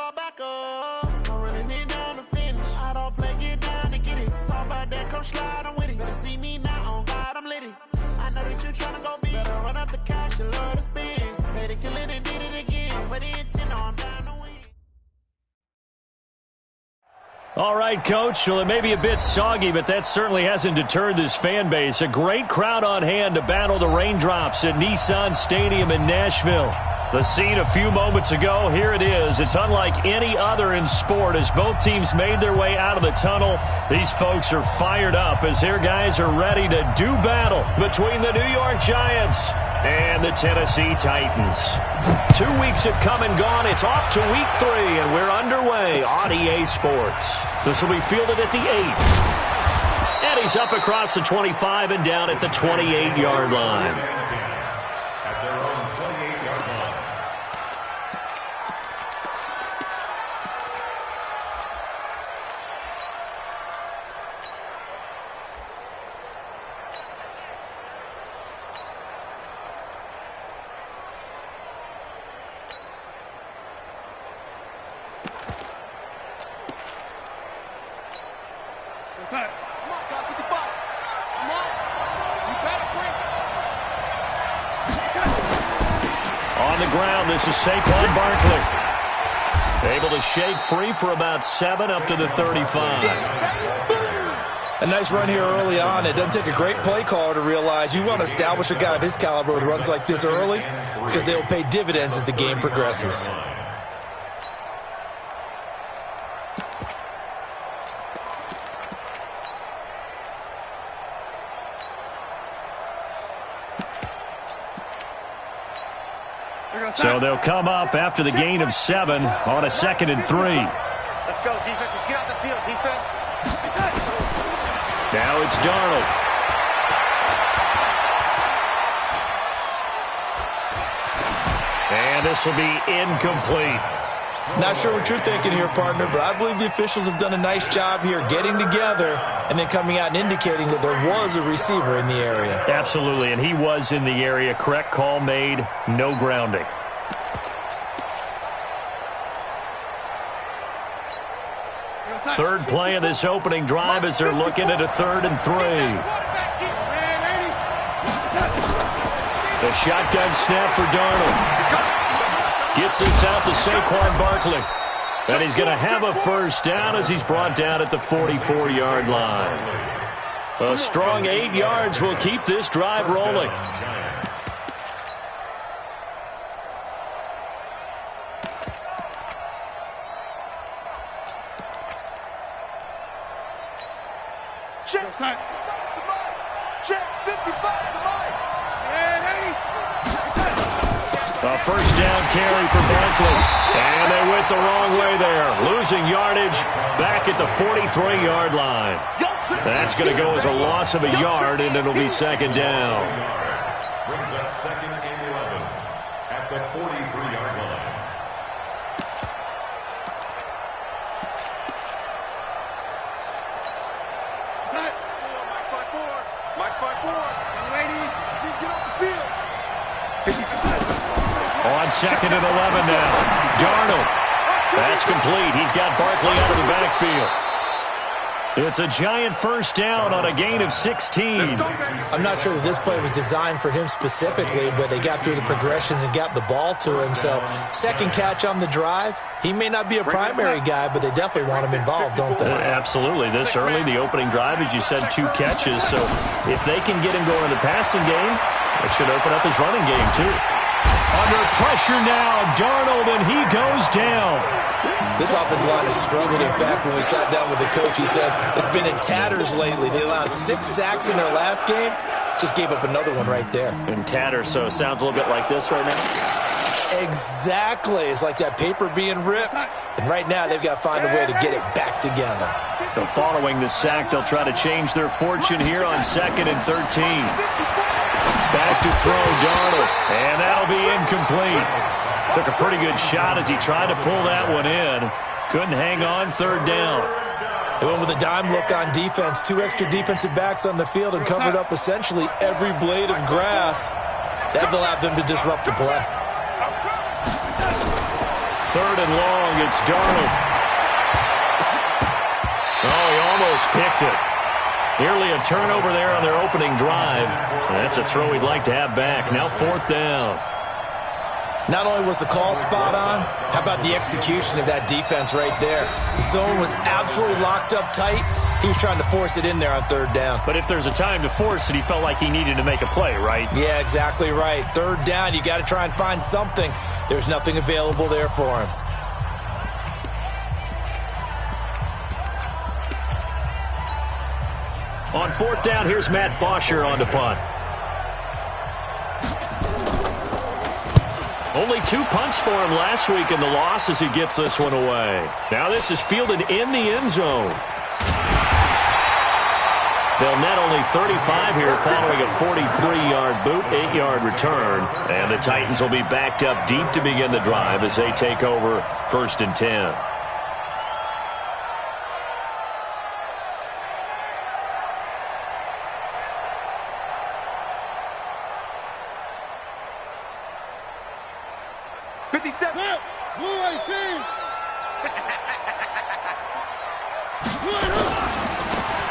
fall back up. Don't really need down to finish. I don't play, get down to get it. Talk about that, come slide, I'm with it. Better see me now, on God, I'm litty. I know that you tryna go big. Better run up the cash, you love to spin. Better kill it and did it again. But the intent, I'm down to win. All right, Coach. Well, it may be a bit soggy, but that certainly hasn't deterred this fan base. A great crowd on hand to battle the raindrops at Nissan Stadium in Nashville. The scene a few moments ago, here it is. It's unlike any other in sport as both teams made their way out of the tunnel. These folks are fired up as their guys are ready to do battle between the New York Giants and the Tennessee Titans. 2 weeks have come and gone. It's off to week 3, and we're underway on EA Sports. This will be fielded at the 8. And he's up across the 25 and down at the 28-yard line. On the ground, this is Saquon Barkley. Able to shake free for about 7 up to the 35. A nice run here early on. It doesn't take a great play caller to realize you want to establish a guy of his caliber with runs like this early because they will pay dividends as the game progresses. So they'll come up after the gain of 7 on a 2nd and 3. Let's go, defense. Let's get out the field, defense. Now it's Darnold. And this will be incomplete. Not sure what you're thinking here, partner, but I believe the officials have done a nice job here getting together and then coming out and indicating that there was a receiver in the area. Absolutely, and he was in the area. Correct call made, no grounding. Third play of this opening drive as they're looking at a 3rd and 3. The shotgun snap for Darnold. Gets this out to Saquon Barkley. And he's going to have a first down as he's brought down at the 44-yard line. A strong 8 yards will keep this drive rolling. A first down carry for Barkley. And they went the wrong way there. Losing yardage back at the 43-yard line. That's going to go as a loss of a yard, and it'll be 2nd down. Brings up 2nd and 11 at the 43-yard line. On 2nd and 11 now. Darnold. That's complete. He's got Barkley out of the backfield. It's a giant first down on a gain of 16. I'm not sure that this play was designed for him specifically, but they got through the progressions and got the ball to him. So, second catch on the drive. He may not be a primary guy, but they definitely want him involved, don't they? Absolutely. This early, the opening drive, as you said, 2 catches. So, if they can get him going in the passing game, it should open up his running game, too. Under pressure now, Darnold, and he goes down. This offensive line has struggled. In fact, when we sat down with the coach, he said it's been in tatters lately. They allowed 6 sacks in their last game. Just gave up another one right there. In tatters, so it sounds a little bit like this right now? Exactly. It's like that paper being ripped. And right now, they've got to find a way to get it back together. So following the sack, they'll try to change their fortune here on 2nd and 13. Back to throw, Darnold. And that'll be incomplete. Took a pretty good shot as he tried to pull that one in. Couldn't hang on, 3rd down. They went with a dime look on defense. 2 extra defensive backs on the field and covered up essentially every blade of grass. That allowed them to disrupt the play. 3rd and long. It's Darnold. Oh, he almost picked it. Nearly a turnover there on their opening drive. That's a throw he'd like to have back. Now 4th down. Not only was the call spot on, how about the execution of that defense right there? The zone was absolutely locked up tight. He was trying to force it in there on 3rd down. But if there's a time to force it, he felt like he needed to make a play, right? Yeah, exactly right. 3rd down, you got to try and find something. There's nothing available there for him. On 4th down, here's Matt Bosher on the punt. Only 2 punts for him last week in the loss as he gets this one away. Now this is fielded in the end zone. They'll net only 35 here following a 43-yard boot, 8-yard return. And the Titans will be backed up deep to begin the drive as they take over 1st and 10.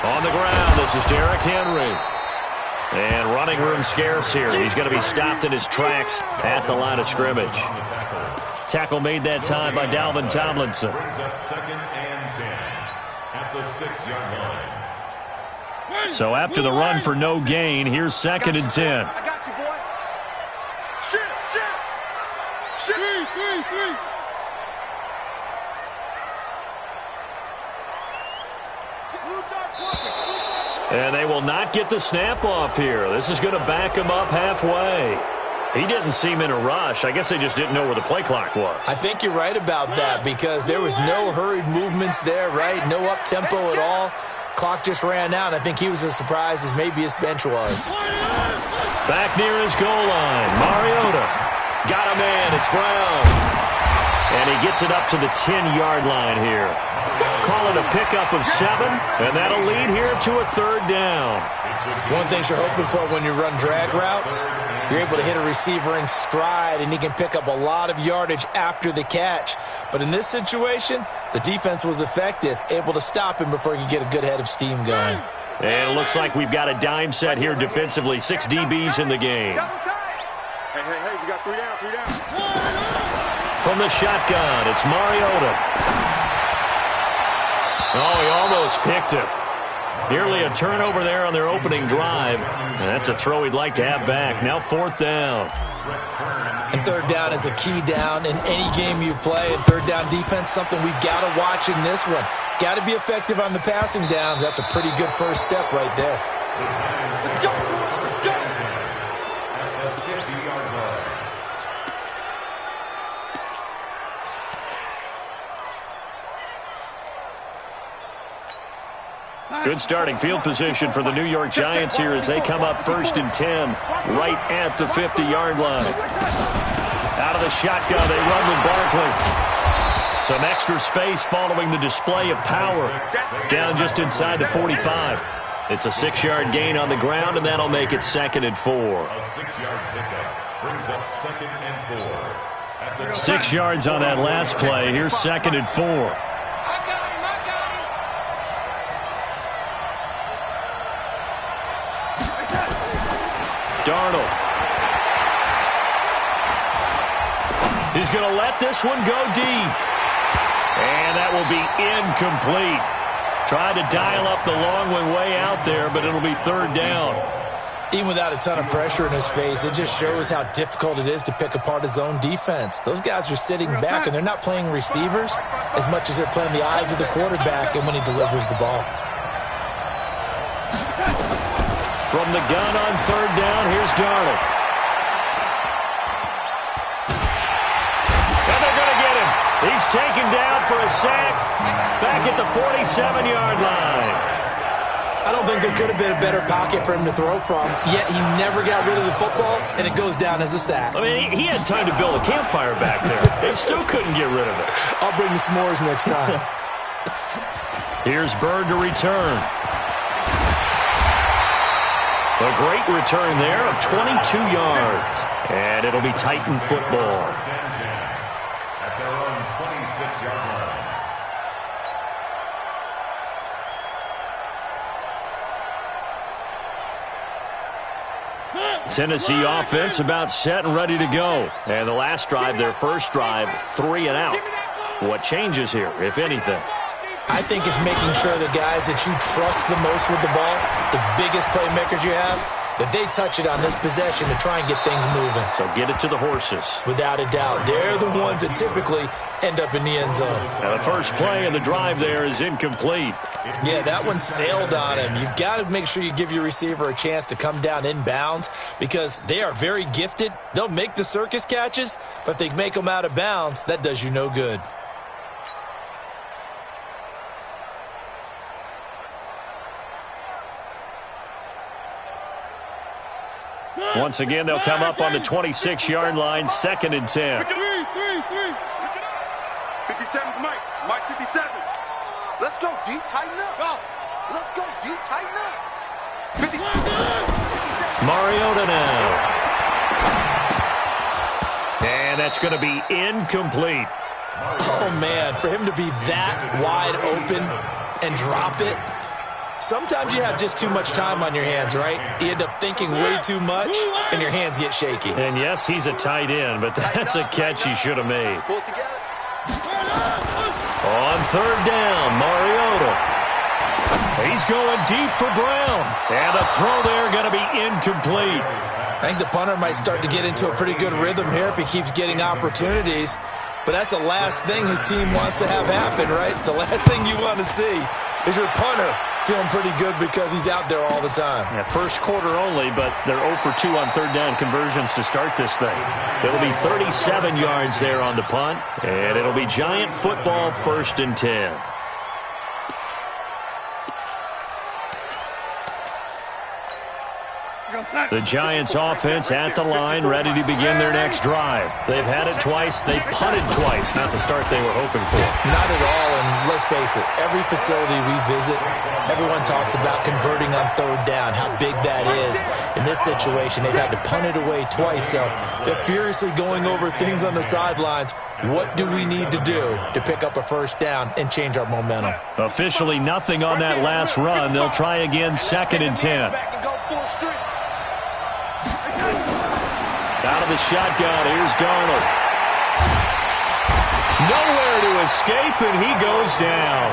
On the ground, this is Derrick Henry. And running room scarce here. He's going to be stopped in his tracks at the line of scrimmage. Tackle made that time by Dalvin Tomlinson. Brings up 2nd and 10 at the 6-yard line. So after the run for no gain, here's 2nd and 10. I got you, boy. Shoot. Three. And they will not get the snap off here. This is going to back him up halfway. He didn't seem in a rush. I guess they just didn't know where the play clock was. I think you're right about that because there was no hurried movements there, right? No up-tempo at all. Clock just ran out. I think he was as surprised as maybe his bench was. Back near his goal line, Mariota. Got a man. It's Brown. And he gets it up to the 10-yard line here. Call it a pickup of 7, and that'll lead here to a 3rd down. One thing you're hoping for when you run drag routes, you're able to hit a receiver in stride, and he can pick up a lot of yardage after the catch. But in this situation, the defense was effective, able to stop him before he could get a good head of steam going. And it looks like we've got a dime set here defensively. 6 DBs in the game. Hey, we got 3 down. From the shotgun, it's Mariota. Oh, he almost picked it. Nearly a turnover there on their opening drive. And that's a throw he'd like to have back. Now 4th down. And 3rd down is a key down in any game you play. And 3rd down defense, something we've got to watch in this one. Got to be effective on the passing downs. That's a pretty good first step right there. Let's go. At the 50-yard line. Good starting field position for the New York Giants here as they come up 1st and 10 right at the 50-yard line. Out of the shotgun, they run with Barkley. Some extra space following the display of power. Down just inside the 45. It's a 6-yard gain on the ground, and that'll make it 2nd and 4. A 6-yard pickup brings up 2nd and 4. 6 yards on that last play. Here's 2nd and 4. Darnold. He's going to let this one go deep. And that will be incomplete. Tried to dial up the long one way out there, but it'll be 3rd down. Even without a ton of pressure in his face, it just shows how difficult it is to pick apart his own defense. Those guys are sitting back, and they're not playing receivers as much as they're playing the eyes of the quarterback and when he delivers the ball. From the gun on 3rd down, here's Darnold. And they're going to get him. He's taken down for a sack back at the 47-yard line. I don't think there could have been a better pocket for him to throw from, yet he never got rid of the football, and it goes down as a sack. I mean, he had time to build a campfire back there. He still couldn't get rid of it. I'll bring the s'mores next time. Here's Bird to return. A great return there of 22 yards. And it'll be Titan football. At their own Tennessee offense about set and ready to go. And the last drive, their first drive, 3 and out. What changes here, if anything? I think it's making sure the guys that you trust the most with the ball, the biggest playmakers you have, that they touch it on this possession to try and get things moving. So get it to the horses. Without a doubt. They're the ones that typically end up in the end zone. Now the first play of the drive there is incomplete. Yeah, that one sailed on him. You've got to make sure you give your receiver a chance to come down inbounds because they are very gifted. They'll make the circus catches, but if they make them out of bounds, that does you no good. Once again, they'll come up on the 26-yard line, 2nd and 10. 57's Mike. Mike 57. Let's go, D. Tighten up. Go. Let's go, D. Tighten up. 50. Mariota now. And that's going to be incomplete. Oh, man, for him to be that wide open and drop it. Sometimes you have just too much time on your hands, right? You end up thinking way too much, and your hands get shaky. And yes, he's a tight end, but that's a catch he should have made. Pull it together. On 3rd down, Mariota. He's going deep for Brown. And the throw there going to be incomplete. I think the punter might start to get into a pretty good rhythm here if he keeps getting opportunities. But that's the last thing his team wants to have happen, right? The last thing you want to see is your punter feeling pretty good because he's out there all the time. Yeah, first quarter only, but they're 0 for 2 on 3rd down conversions to start this thing. It'll be 37 yards there on the punt, and it'll be Giant football 1st and 10. The Giants offense at the line, ready to begin their next drive. They've had it twice. They've punted twice. Not the start they were hoping for. Not at all, and let's face it, every facility we visit, everyone talks about converting on 3rd down, how big that is. In this situation, they've had to punt it away twice, so they're furiously going over things on the sidelines. What do we need to do to pick up a 1st down and change our momentum? Officially nothing on that last run. They'll try again 2nd and 10. Out of the shotgun, here's Darnold. Nowhere to escape, and he goes down.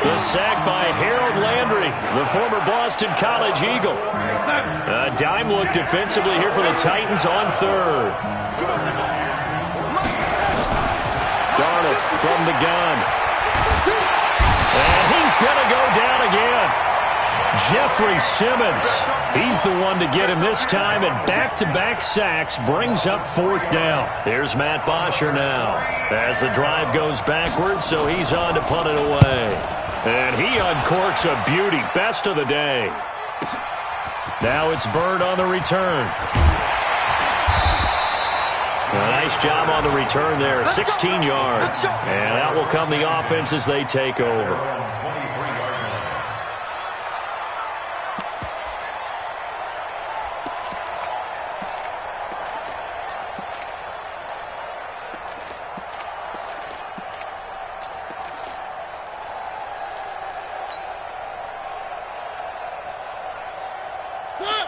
The sack by Harold Landry, the former Boston College Eagle. A dime look defensively here for the Titans on 3rd. Darnold from the gun. And he's going to go down again. Jeffrey Simmons, he's the one to get him this time, and back-to-back sacks brings up 4th down. Here's Matt Bosher now as the drive goes backwards, so he's on to punt it away. And he uncorks a beauty, best of the day. Now it's Bird on the return. A nice job on the return there, 16 yards. And that will come the offense as they take over.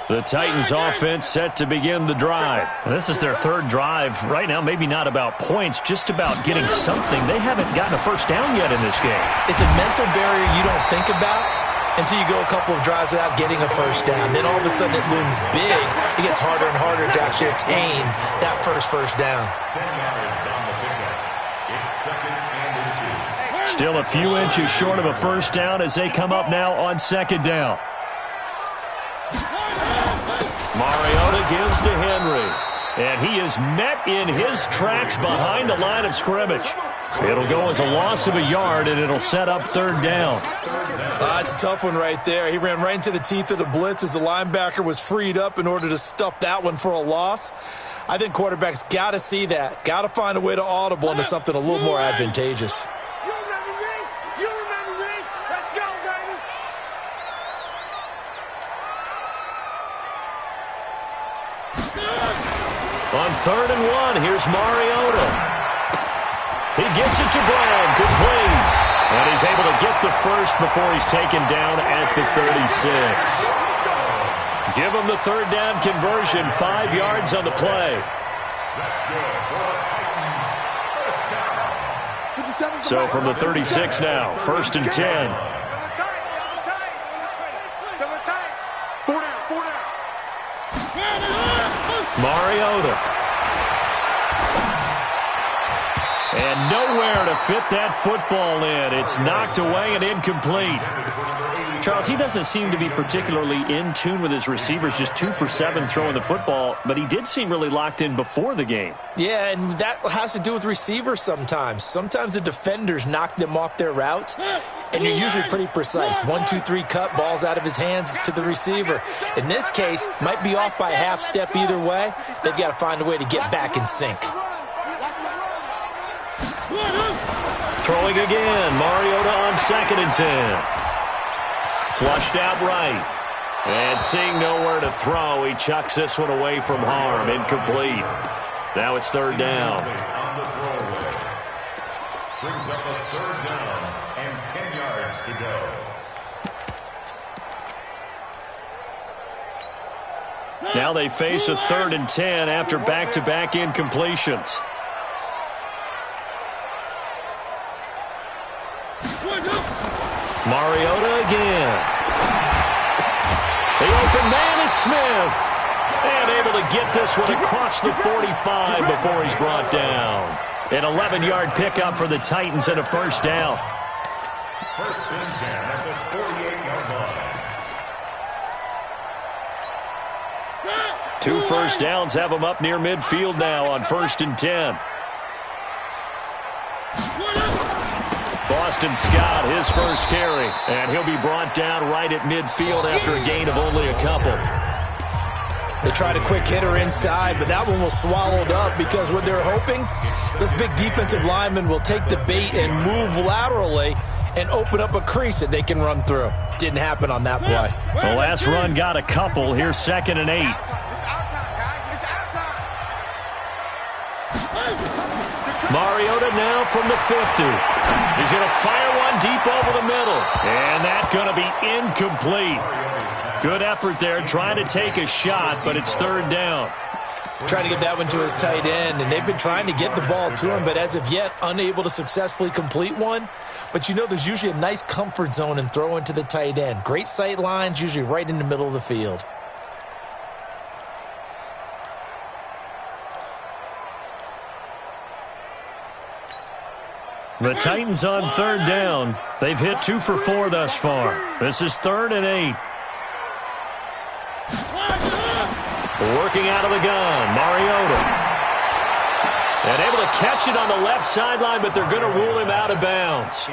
The Titans offense set to begin the drive. This is their 3rd drive. Right now, maybe not about points, just about getting something. They haven't gotten a 1st down yet in this game. It's a mental barrier you don't think about until you go a couple of drives without getting a 1st down. Then all of a sudden it looms big. It gets harder and harder to actually attain that first down. 10 yards on the pickup. It's 2nd and 2. Still a few inches short of a 1st down as they come up now on 2nd down. Mariota gives to Henry, and he is met in his tracks behind the line of scrimmage. It'll go as a loss of a yard, and it'll set up 3rd down. That's a tough one right there. He ran right into the teeth of the blitz as the linebacker was freed up in order to stuff that one for a loss. I think quarterbacks got to see that, got to find a way to audible into something a little more advantageous. On 3rd and 1, here's Mariota. He gets it to Brown, complete. And he's able to get the first before he's taken down at the 36. Give them the third down conversion, 5 yards on the play. That's good for the Titans. First down. So from the 36 now, 1st and 10. 4 down, 4 down. Mariota. And nowhere to fit that football in. It's knocked away and incomplete. Charles, he doesn't seem to be particularly in tune with his receivers, just 2 for 7 throwing the football, but he did seem really locked in before the game. Yeah, and that has to do with receivers sometimes. Sometimes the defenders knock them off their routes, and you're usually pretty precise. 1, 2, 3 cut, balls out of his hands to the receiver. In this case, might be off by a half step either way. They've got to find a way to get back in sync. Throwing again, Mariota on 2nd and 10. Flushed out right. And seeing nowhere to throw, he chucks this one away from harm. Incomplete. Now it's 3rd down. On the throwaway. Brings up a 3rd down and 10 yards to go. Now they face a 3rd and 10 after back-to-back incompletions. Mariota again. The open man is Smith. And able to get this one across the 45 before he's brought down. An 11-yard pickup for the Titans and a 1st down. 1st and 10 at the 48-yard line. 2 first downs have them up near midfield now on 1st and 10. Boston Scott, his first carry, and he'll be brought down right at midfield after a gain of only a couple. They tried a quick hitter inside, but that one was swallowed up because what they're hoping, those big defensive linemen will take the bait and move laterally and open up a crease that they can run through. Didn't happen on that play. The last run got a couple. Here's 2nd and 8. It's our time, guys. It's our time. Mariota now from the 50. He's going to fire one deep over the middle. And that's going to be incomplete. Good effort there, trying to take a shot, but it's 3rd down. Trying to get that one to his tight end, and they've been trying to get the ball to him, but as of yet, unable to successfully complete one. But you know there's usually a nice comfort zone in throwing to the tight end. Great sight lines, usually right in the middle of the field. The Titans on 3rd down. They've hit 2 for 4 thus far. This is 3rd and 8. Working out of the gun, Mariota. And able to catch it on the left sideline, but they're going to rule him out of bounds.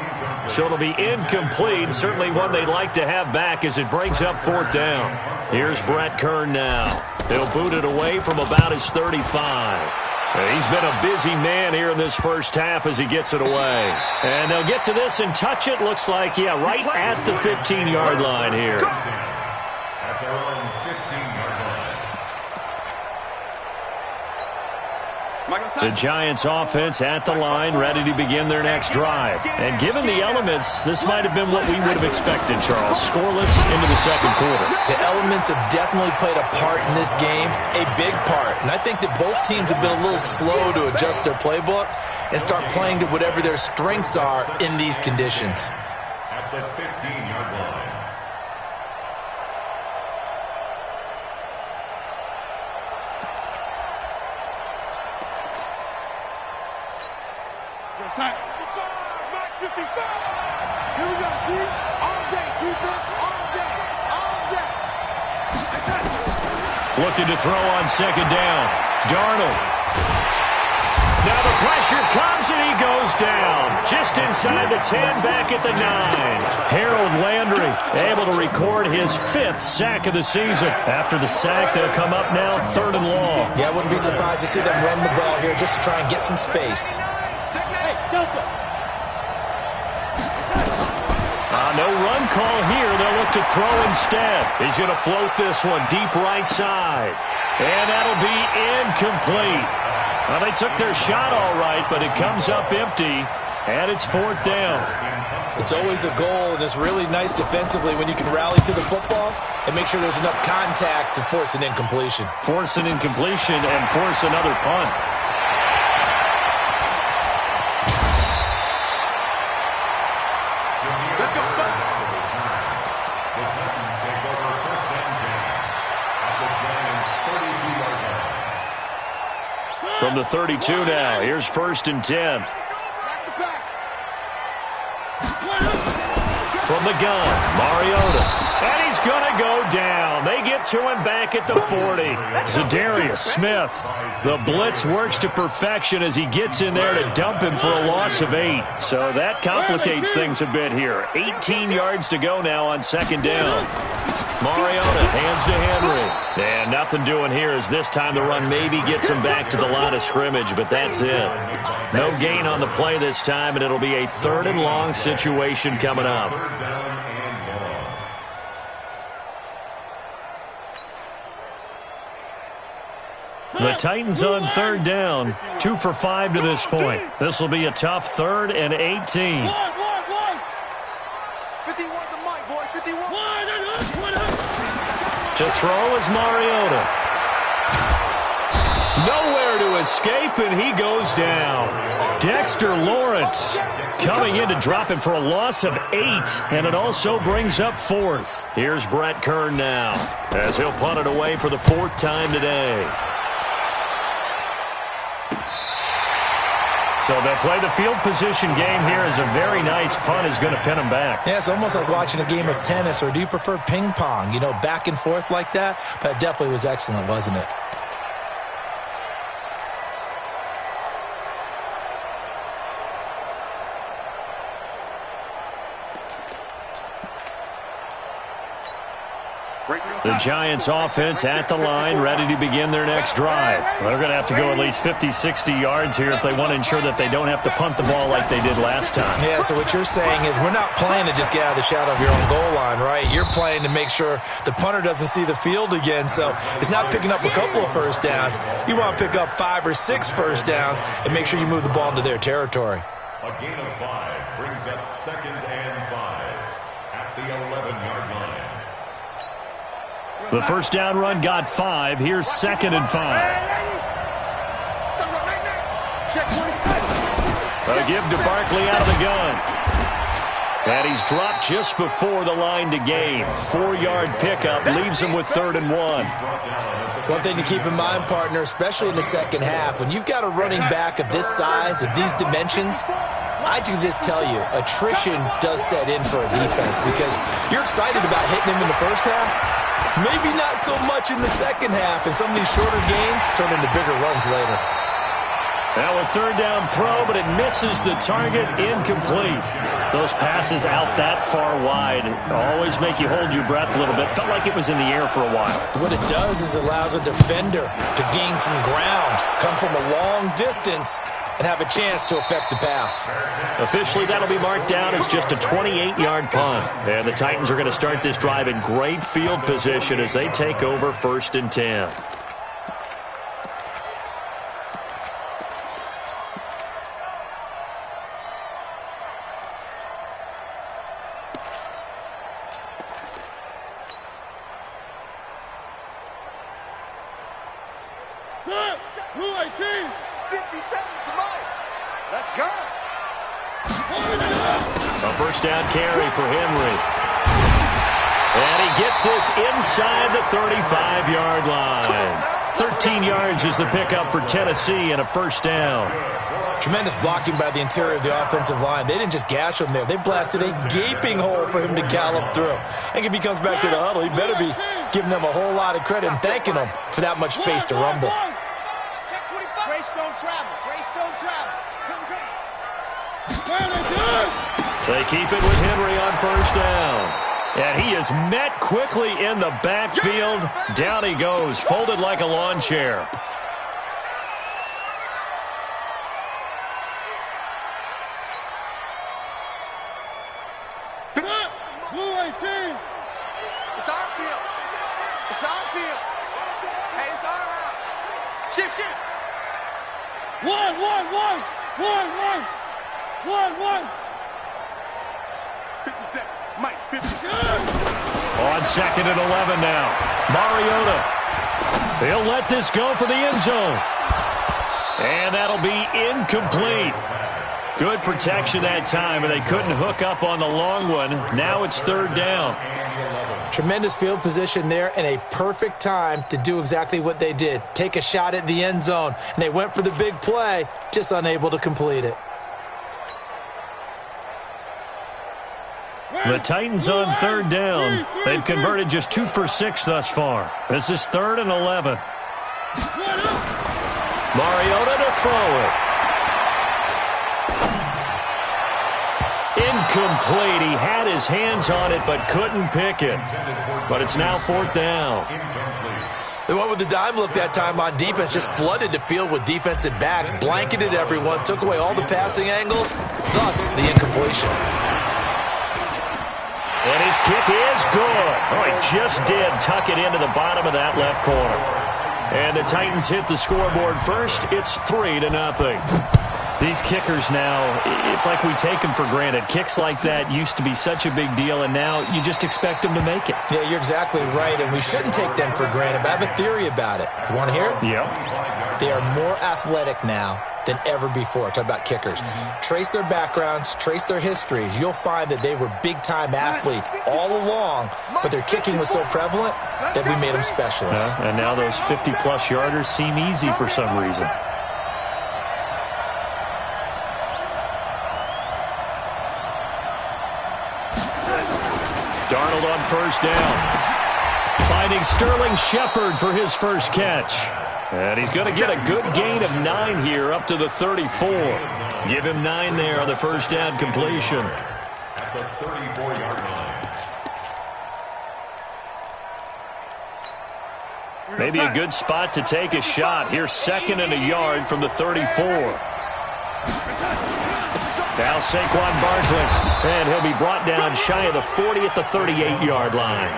So it'll be incomplete, certainly one they'd like to have back as it brings up 4th down. Here's Brett Kern now. He'll boot it away from about his 35. He's been a busy man here in this first half as he gets it away. And they'll get to this and touch it. Looks like, yeah, right at the 15-yard line here. At their own 15-yard line. The Giants offense at the line, ready to begin their next drive. And given the elements, this might have been what we would have expected, Charles. Scoreless into the 2nd quarter. The elements have definitely played a part in this game, a big part. And I think that both teams have been a little slow to adjust their playbook and start playing to whatever their strengths are in these conditions. At the 15-yard line. Back 55. Here we go, D. All day. Defense, all day. All day. Looking to throw on 2nd down. Darnold. Now the pressure comes and he goes down. Just inside the 10, back at the 9. Harold Landry able to record his 5th sack of the season. After the sack, they'll come up now 3rd and long. Yeah, I wouldn't be surprised to see them run the ball here just to try and get some space. No run call here. They'll look to throw instead. He's going to float this one deep right side. And that'll be incomplete. Well, they took their shot all right, but it comes up empty. And it's 4th down. It's always a goal, and it's really nice defensively when you can rally to the football and make sure there's enough contact to force an incompletion. Force an incompletion and force another punt. From the 32 now, here's 1st and 10. From the gun, Mariota. And he's going to go down. They get to him back at the 40. Za'Darius Smith. The blitz works to perfection as he gets in there to dump him for a loss of 8. So that complicates things a bit here. 18 yards to go now on 2nd down. Mariota hands to Henry. And nothing doing here as this time the run maybe gets him back to the line of scrimmage, but that's it. No gain on the play this time, and it'll be a 3rd and long situation coming up. The Titans on 3rd down, 2 for 5 to this point. This will be a tough 3rd and 18. 51 the mic, boy. 51. To throw is Mariota. Nowhere to escape, and he goes down. Dexter Lawrence coming in to drop him for a loss of 8, and it also brings up 4th. Here's Brett Kern now as he'll punt it away for the 4th time today. So they'll play the field position game here as a very nice punt is going to pin them back. Yeah, it's almost like watching a game of tennis, or do you prefer ping pong? You know, back and forth like that? But it definitely was excellent, wasn't it? The Giants offense at the line, ready to begin their next drive. They're going to have to go at least 50, 60 yards here if they want to ensure that they don't have to punt the ball like they did last time. Yeah, so what you're saying is we're not playing to just get out of the shadow of your own goal line, right? You're playing to make sure the punter doesn't see the field again. So it's not picking up a couple of first downs. You want to pick up 5 or 6 first downs and make sure you move the ball into their territory. A gain of 5 brings up 2nd and 5 at the 11-yard line. The first down run got 5. Here's 2nd and 5. A give to Barkley out of the gun. And he's dropped just before the line to gain. 4-yard pickup leaves him with 3rd and 1. One thing to keep in mind, partner, especially in the second half, when you've got a running back of this size, of these dimensions, I can just tell you, attrition does set in for a defense because you're excited about hitting him in the first half. Maybe not so much in the second half, and some of these shorter gains turn into bigger runs later. Now a 3rd down throw, but it misses the target, incomplete. Those passes out that far wide always make you hold your breath a little bit. Felt like it was in the air for a while. What it does is it allows a defender to gain some ground, come from a long distance, and have a chance to affect the pass. Officially, that'll be marked down as just a 28-yard punt. And the Titans are going to start this drive in great field position as they take over 1st and 10. Let's go. A first down carry for Henry. And he gets this inside the 35-yard line. 13 yards is the pickup for Tennessee and a first down. Tremendous blocking by the interior of the offensive line. They didn't just gash him there. They blasted a gaping hole for him to gallop through. And if he comes back to the huddle, he better be giving them a whole lot of credit and thanking them for that much space to rumble. Greystone travel. Greystone travel. They keep it with Henry on first down. And he is met quickly in the backfield. Down he goes, folded like a lawn chair. Blue 18. It's our field. It's our field. Hey, it's our route. Shift. 1. 1. 57. Mike, 57. On 2nd and 11 now. Mariota. He'll let this go for the end zone. And that'll be incomplete. Good protection that time, and they couldn't hook up on the long one. Now it's 3rd down. Tremendous field position there and a perfect time to do exactly what they did. Take a shot at the end zone. And they went for the big play, just unable to complete it. The Titans on 3rd down. They've converted just 2 for 6 thus far. This is 3rd and 11. Mariota to throw it. Incomplete. He had his hands on it but couldn't pick it. But it's now 4th down. They went with the dime look that time on defense, just flooded the field with defensive backs, blanketed everyone, took away all the passing angles, thus the incompletion. And his kick is good. Oh, he just did tuck it into the bottom of that left corner. And the Titans hit the scoreboard first. It's 3-0. These kickers now, it's like we take them for granted. Kicks like that used to be such a big deal, and now you just expect them to make it. Yeah, you're exactly right, and we shouldn't take them for granted. But I have a theory about it. You want to hear it? Yep. They are more athletic now than ever before. Talk about kickers. Trace their backgrounds, trace their histories. You'll find that they were big-time athletes all along, but their kicking was so prevalent that we made them specialists. And now those 50-plus yarders seem easy for some reason. Darnold on 1st down. Finding Sterling Shepard for his first catch. And he's going to get a good gain of 9 here up to the 34. Give him 9 there on the 1st down completion. At the 34-yard line. Maybe a good spot to take a shot. Here's 2nd and a yard from the 34. Now Saquon Barkley, and he'll be brought down shy of the 40 at the 38-yard line.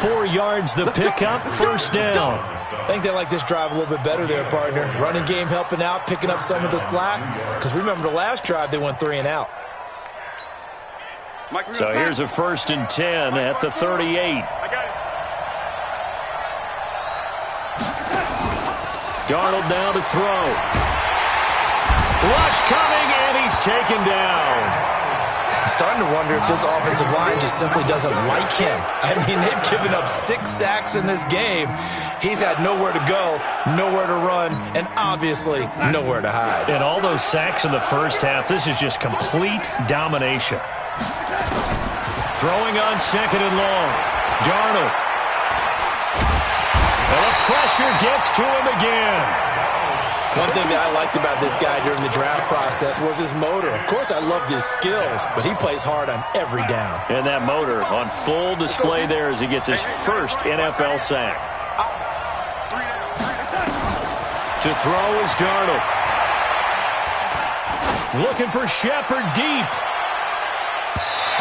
4 yards the pickup, 1st down. I think they like this drive a little bit better there, partner. Running game helping out, picking up some of the slack. Because remember the last drive, they went 3 and out. So here's a 1st and 10 at the 38. Darnold now to throw. Rush coming, and he's taken down. I'm starting to wonder if this offensive line just simply doesn't like him. I mean, they've given up 6 sacks in this game. He's had nowhere to go, nowhere to run, and obviously nowhere to hide. And all those sacks in the first half, this is just complete domination. Throwing on 2nd and long. Darnold. And the pressure gets to him again. One thing that I liked about this guy during the draft process was his motor. Of course, I loved his skills, but he plays hard on every down. And that motor on full display there as he gets his first NFL sack. To throw is Darnold. Looking for Shepard deep.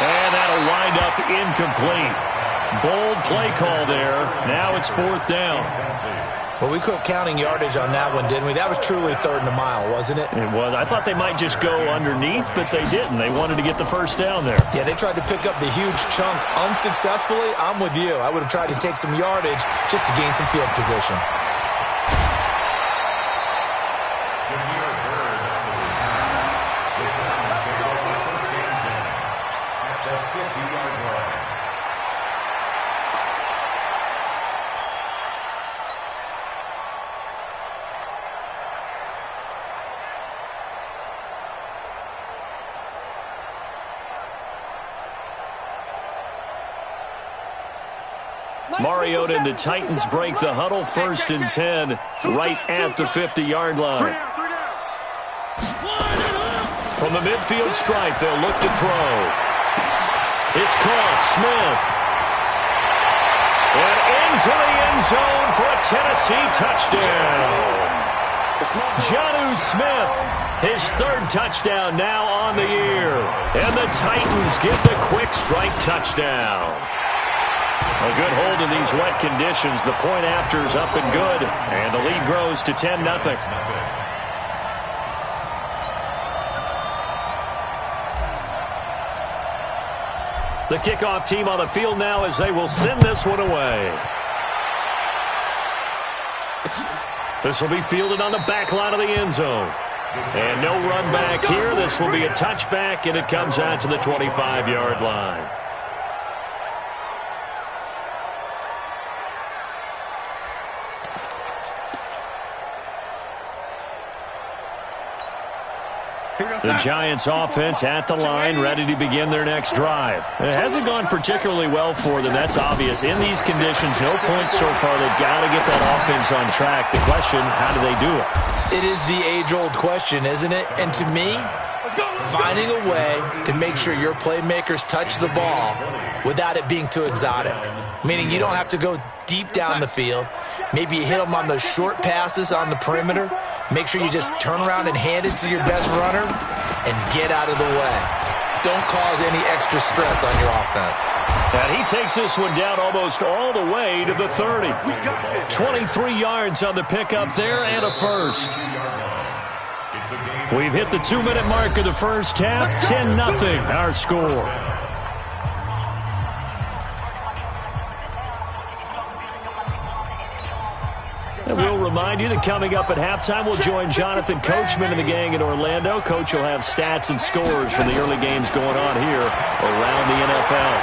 And that'll wind up incomplete. Bold play call there. Now it's 4th down. Well, we quit counting yardage on that one, didn't we? That was truly 3rd and a mile, wasn't it? It was. I thought they might just go underneath, but they didn't. They wanted to get the 1st down there. Yeah, they tried to pick up the huge chunk unsuccessfully. I'm with you. I would have tried to take some yardage just to gain some field position. Mariota and the Titans break the huddle, 1st and 10, right at the 50-yard line. From the midfield stripe, they'll look to throw. It's caught. Smith. And into the end zone for a Tennessee touchdown. Jonnu Smith, his 3rd touchdown now on the year. And the Titans get the quick strike touchdown. A good hold in these wet conditions. The point after is up and good, and the lead grows to 10-0. The kickoff team on the field now as they will send this one away. This will be fielded on the back line of the end zone. And no run back here. This will be a touchback, and it comes out to the 25-yard line. The Giants offense at the line, ready to begin their next drive. It hasn't gone particularly well for them. That's obvious. In these conditions, no points so far. They've got to get that offense on track. The question, how do they do it? It is the age-old question, isn't it? And to me, finding a way to make sure your playmakers touch the ball without it being too exotic. Meaning you don't have to go deep down the field. Maybe you hit them on those short passes on the perimeter. Make sure you just turn around and hand it to your best runner and get out of the way. Don't cause any extra stress on your offense. And he takes this one down almost all the way to the 30. 23 yards on the pickup there and a first. We've hit the 2-minute mark of the first half. 10-0 our score. And we'll remind you that coming up at halftime, we'll join Jonathan Coachman and the gang in Orlando. Coach will have stats and scores from the early games going on here around the NFL.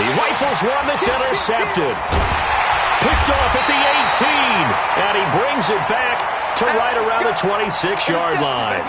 He rifles one that's intercepted. Picked off at the 18. And he brings it back to right around the 26-yard line.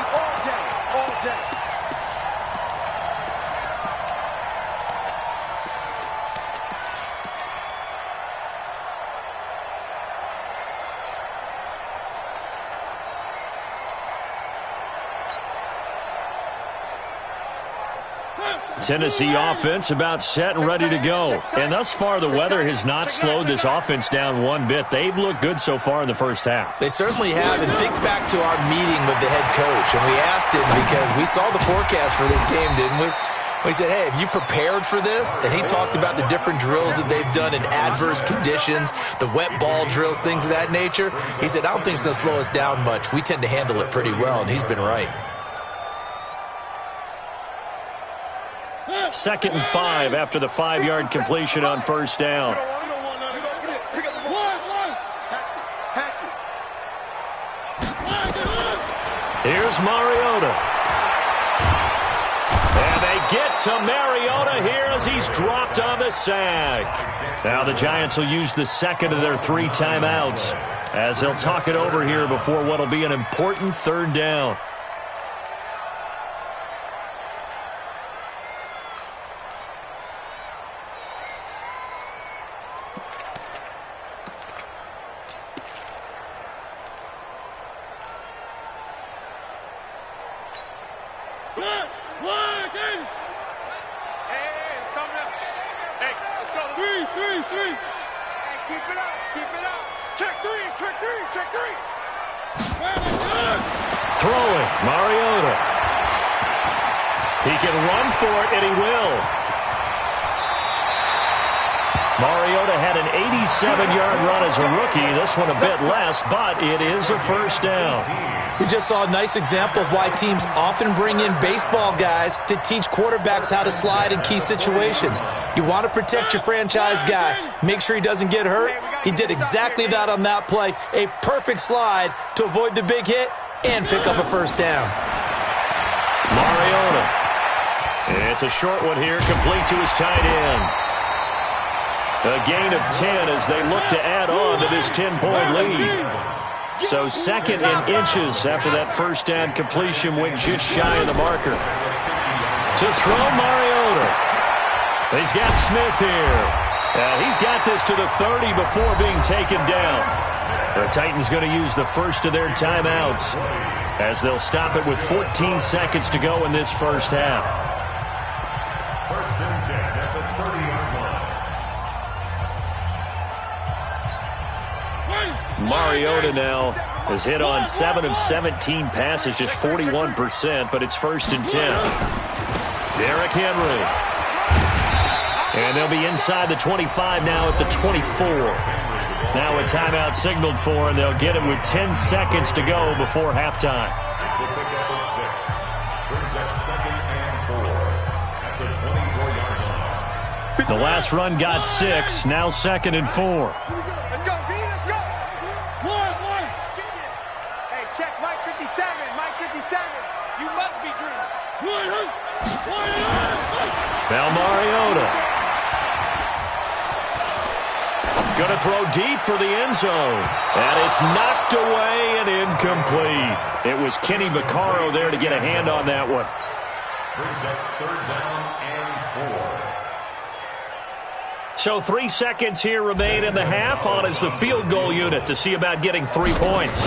Tennessee offense about set and ready to go. And thus far, the weather has not slowed this offense down one bit. They've looked good so far in the first half. They certainly have. And think back to our meeting with the head coach. And we asked him because we saw the forecast for this game, didn't we? We said, hey, have you prepared for this? And he talked about the different drills that they've done in adverse conditions, the wet ball drills, things of that nature. He said, I don't think it's going to slow us down much. We tend to handle it pretty well, and he's been right. 2nd and 5 after the 5-yard completion on first down. Here's Mariota. And they get to Mariota here as he's dropped on the sack. Now the Giants will use the second of their 3 timeouts as they'll talk it over here before what will be an important 3rd down. Throwing, Mariota. He can run for it, and he will. Mariota had an 87-yard run as a rookie. This one a bit less, but it is a first down. We just saw a nice example of why teams often bring in baseball guys to teach quarterbacks how to slide in key situations. You want to protect your franchise guy. Make sure he doesn't get hurt. He did exactly that on that play. A perfect slide to avoid the big hit and pick up a first down. Mariota. It's a short one here, complete to his tight end. A gain of 10 as they look to add on to this 10-point lead. So 2nd and inches after that first down completion went just shy of the marker. To throw Mariota. He's got Smith here. He's got this to the 30 before being taken down. The Titans going to use the first of their timeouts as they'll stop it with 14 seconds to go in this first half. 1st and 10 at the 30-yard line. Mariota now has hit on 7 of 17 passes, just 41%, but it's 1st and 10. Derrick Henry. And they'll be inside the 25 now at the 24. Now a timeout signaled for, and they'll get it with 10 seconds to go before halftime. It's a pickup of 6. Brings up 2nd and 4 at the 24-yard line. The last run got 6, now 2nd and 4. Let's go, B, let's go. One. Hey, check Mike 57, Mike 57. You must be dreaming. Now Mariota. Going to throw deep for the end zone. And it's knocked away and incomplete. It was Kenny Vaccaro there to get a hand on that one. Brings up 3rd down and 4. So 3 seconds here remain in the half. On is the field goal unit to see about getting 3 points.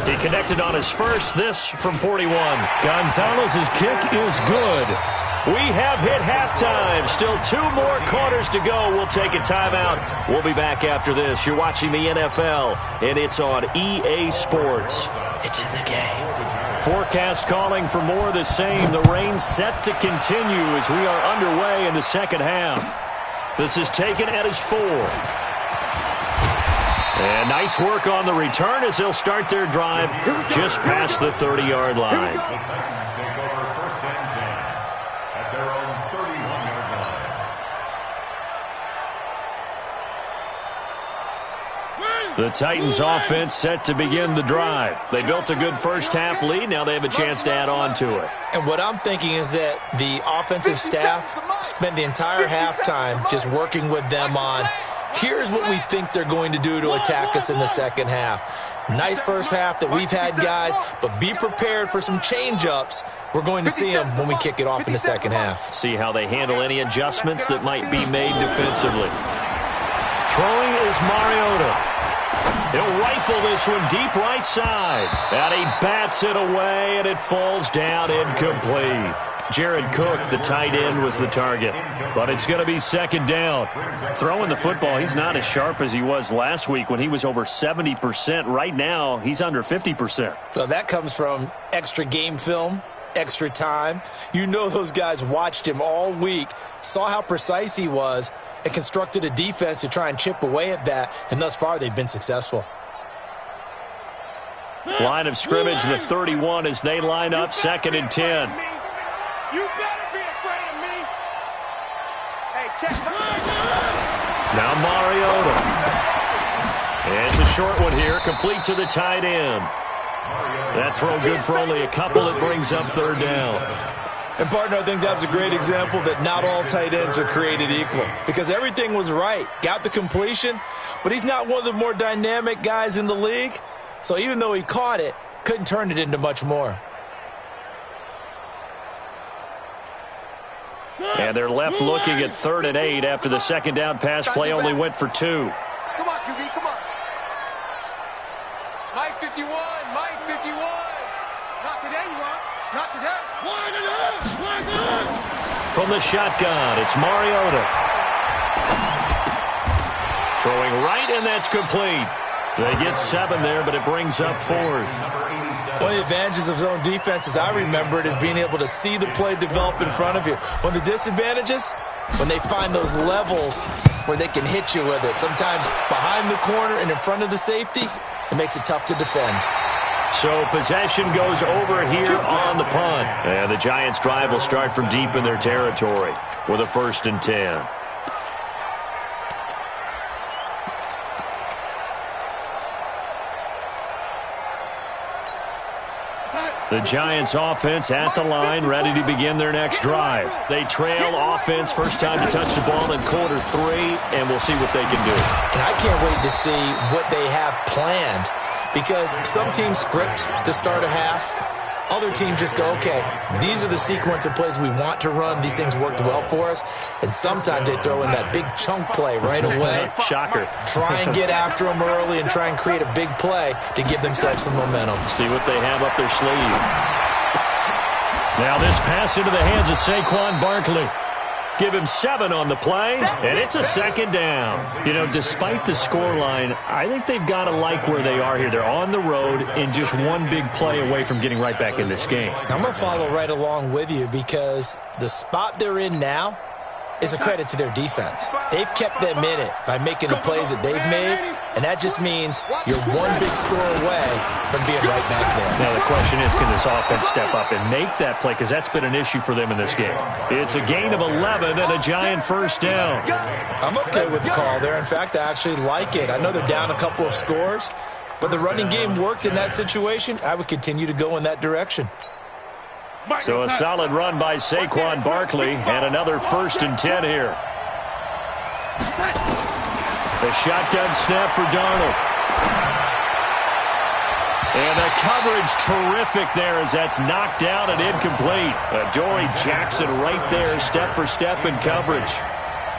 He connected on his first, this from 41. Gonzalez's kick is good. We have hit halftime. Still 2 more quarters to go. We'll take a timeout. We'll be back after this. You're watching the NFL, and it's on EA Sports. It's in the game. Forecast calling for more of the same. The rain set to continue as we are underway in the second half. This is taken at his 4. And nice work on the return as they'll start their drive just past the 30-yard line. The Titans take over 1st and 10 at their own 31-yard line. The Titans offense set to begin the drive. They built a good first half lead. Now they have a chance to add on to it. And what I'm thinking is that the offensive staff spent the entire halftime just working with them on, here's what we think they're going to do to attack us in the second half. Nice first half that we've had, guys, but be prepared for some change-ups. We're going to see them when we kick it off in the second half. See how they handle any adjustments that might be made defensively. Throwing is Mariota. He'll rifle this one deep right side. And he bats it away, and it falls down incomplete. Jared Cook, the tight end, was the target. But it's going to be 2nd down. Throwing the football, he's not as sharp as he was last week when he was over 70%. Right now, he's under 50%. Well, that comes from extra game film, extra time. You know those guys watched him all week, saw how precise he was, and constructed a defense to try and chip away at that, and thus far they've been successful. Line of scrimmage, the 31 as they line up, 2nd and 10. You better be afraid of me. Hey, check. Now Mariota. And it's a short one here, complete to the tight end. That throw good for only a couple. It brings up 3rd down. And, partner, I think that's a great example that not all tight ends are created equal, because everything was right. Got the completion, but he's not one of the more dynamic guys in the league. So even though he caught it, couldn't turn it into much more. And they're left looking at 3rd and 8 after the 2nd down pass play only went for 2. Come on, QB, come on. Mike 51, Mike 51. Not today, you are. Not today. From the shotgun, it's Mariota. Throwing right, and that's complete. They get 7 there, but it brings up 4th. One of the advantages of zone defense, as I remember it, is being able to see the play develop in front of you. One of the disadvantages, when they find those levels where they can hit you with it, sometimes behind the corner and in front of the safety, it makes it tough to defend. So possession goes over here on the punt. And the Giants' drive will start from deep in their territory with a 1st and 10. The Giants offense at the line, ready to begin their next drive. They trail offense, first time to touch the ball in quarter 3, and we'll see what they can do. And I can't wait to see what they have planned, because some teams script to start a half. Other teams just go, okay, these are the sequence of plays we want to run. These things worked well for us. And sometimes they throw in that big chunk play right away. Shocker. Try and get after them early and try and create a big play to give themselves some momentum. See what they have up their sleeve. Now this pass into the hands of Saquon Barkley. Give him 7 on the play, and it's a 2nd down. You know, despite the scoreline, I think they've got to like where they are here. They're on the road and just one big play away from getting right back in this game. I'm going to follow right along with you, because the spot they're in now is a credit to their defense. They've kept them in it by making the plays that they've made, and that just means you're one big score away from being right back there. Now the question is, can this offense step up and make that play? Because that's been an issue for them in this game. It's a gain of 11 and a Giant first down. I'm okay with the call there. In fact, I actually like it. I know they're down a couple of scores, but the running game worked in that situation. I would continue to go in that direction. So a solid run by Saquon Barkley and another 1st and 10 here. The shotgun snap for Darnold. And the coverage terrific there as that's knocked down and incomplete. Adoree Jackson right there, step for step in coverage.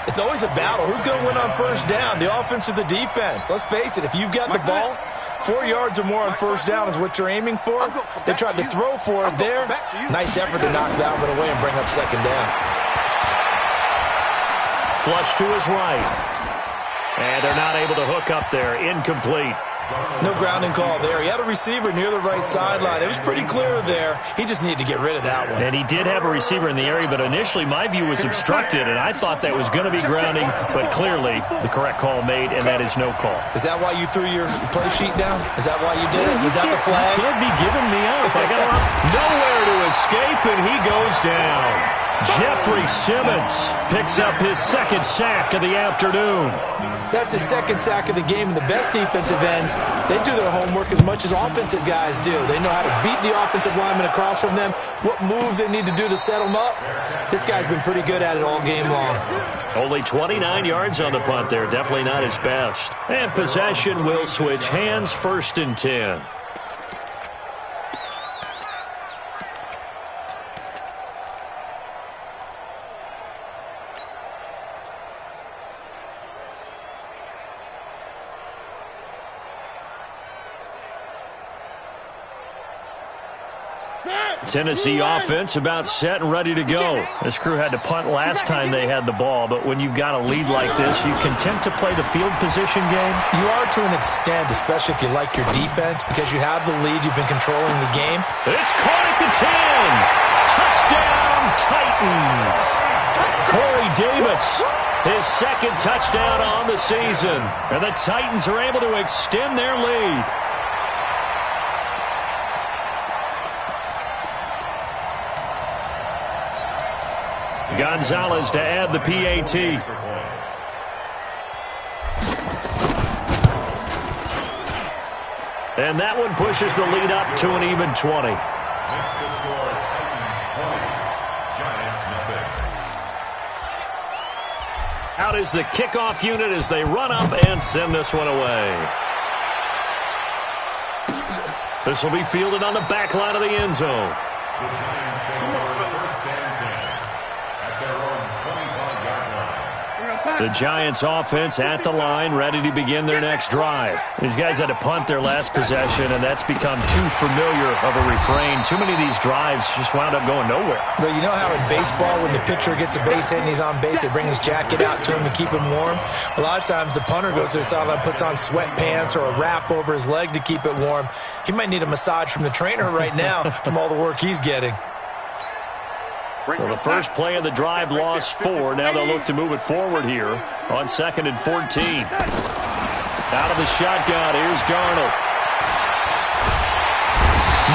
It's always a battle. Who's going to win on first down, the offense or the defense? Let's face it, if you've got the ball, 4 yards or more on first down is what you're aiming for. They tried to throw for it there. Nice effort to knock that one away and bring up 2nd down. Flush to his right. And they're not able to hook up there. Incomplete. No grounding call there. He had a receiver near the right sideline. It was pretty clear there. He just needed to get rid of that one. And he did have a receiver in the area, but initially my view was obstructed, and I thought that was going to be grounding, but clearly the correct call made, and that is no call. Is that why you threw your play sheet down? Is that why you did it? Is that the flag? You can't be giving me up. I got nowhere to escape, and he goes down. Jeffrey Simmons picks up his 2nd sack of the afternoon. That's his 2nd sack of the game, and the best defensive ends, they do their homework as much as offensive guys do. They know how to beat the offensive lineman across from them, what moves they need to do to set them up. This guy's been pretty good at it all game long. Only 29 yards on the punt there. Definitely not his best. And possession will switch hands, 1st and 10. Tennessee offense about set and ready to go. This crew had to punt last time they had the ball, but when you've got a lead like this, you content to play the field position game? You are to an extent, especially if you like your defense, because you have the lead, you've been controlling the game. It's caught at the 10. Touchdown, Titans. Corey Davis, his 2nd touchdown on the season. And the Titans are able to extend their lead. Gonzalez to add the PAT. And that one pushes the lead up to an even 20. Makes the score Titans 20, Giants nothing. Out is the kickoff unit as they run up and send this one away. This will be fielded on the back line of the end zone. The Giants go for 1st and 10 at their own 25-yard line. The Giants offense at the line, ready to begin their next drive. These guys had to punt their last possession, and that's become too familiar of a refrain. Too many of these drives just wound up going nowhere. Well, you know how in baseball, when the pitcher gets a base hit and he's on base, they bring his jacket out to him to keep him warm? A lot of times the punter goes to the sideline, puts on sweatpants or a wrap over his leg to keep it warm. He might need a massage from the trainer right now from all the work he's getting. Well, the first play of the drive lost 4. Now they'll look to move it forward here on 2nd and 14. Out of the shotgun, here's Darnold.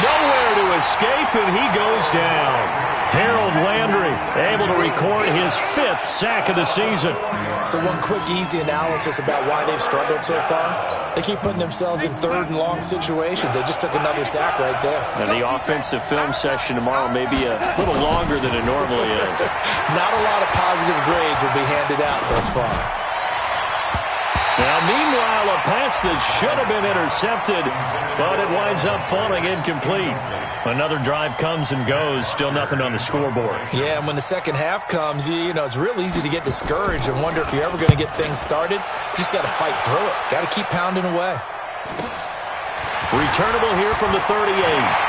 Nowhere to escape, and he goes down. Harold Landry able to record his 5th sack of the season. So one quick, easy analysis about why they've struggled so far. They keep putting themselves in 3rd and long situations. They just took another sack right there. And the offensive film session tomorrow may be a little longer than it normally is. Not a lot of positive grades will be handed out thus far. Now, meanwhile, a pass that should have been intercepted, but it winds up falling incomplete. Another drive comes and goes, still nothing on the scoreboard. Yeah, and when the second half comes, you know, it's real easy to get discouraged and wonder if you're ever going to get things started. You just got to fight through it. Got to keep pounding away. Returnable here from the 38.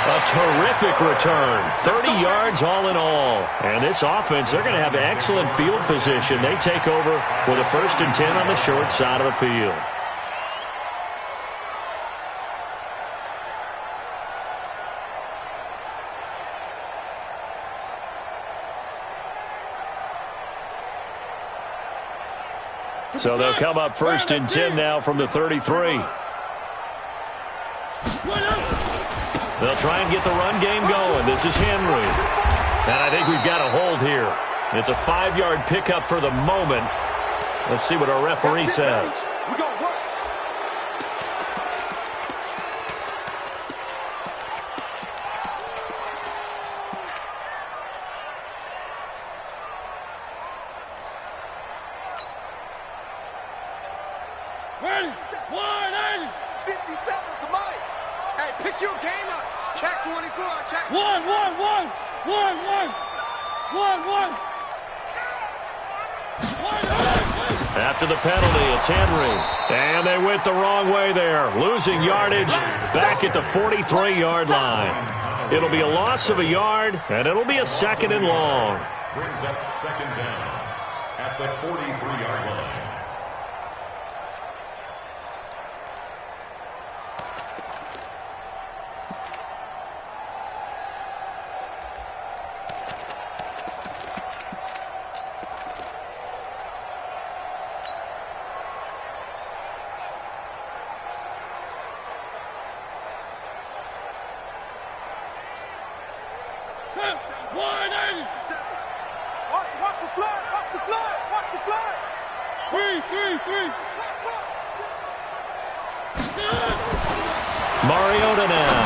A terrific return. 30 yards all in all. And this offense, they're going to have excellent field position. They take over with a 1st and 10 on the short side of the field. So they'll come up 1st and 10 now from the 33. They'll try and get the run game going. This is Henry. And I think we've got a hold here. It's a 5-yard pickup for the moment. Let's see what our referee says. We're going to work. Ready? 180. 57 to Mike. Hey, pick your game up. Check 24. Check. 1. After the penalty, it's Henry. And they went the wrong way there. Losing yardage back at the 43-yard line. It'll be a loss of a yard, and it'll be a 2nd and long. Brings up 2nd down at the 43-yard line. Mariota now.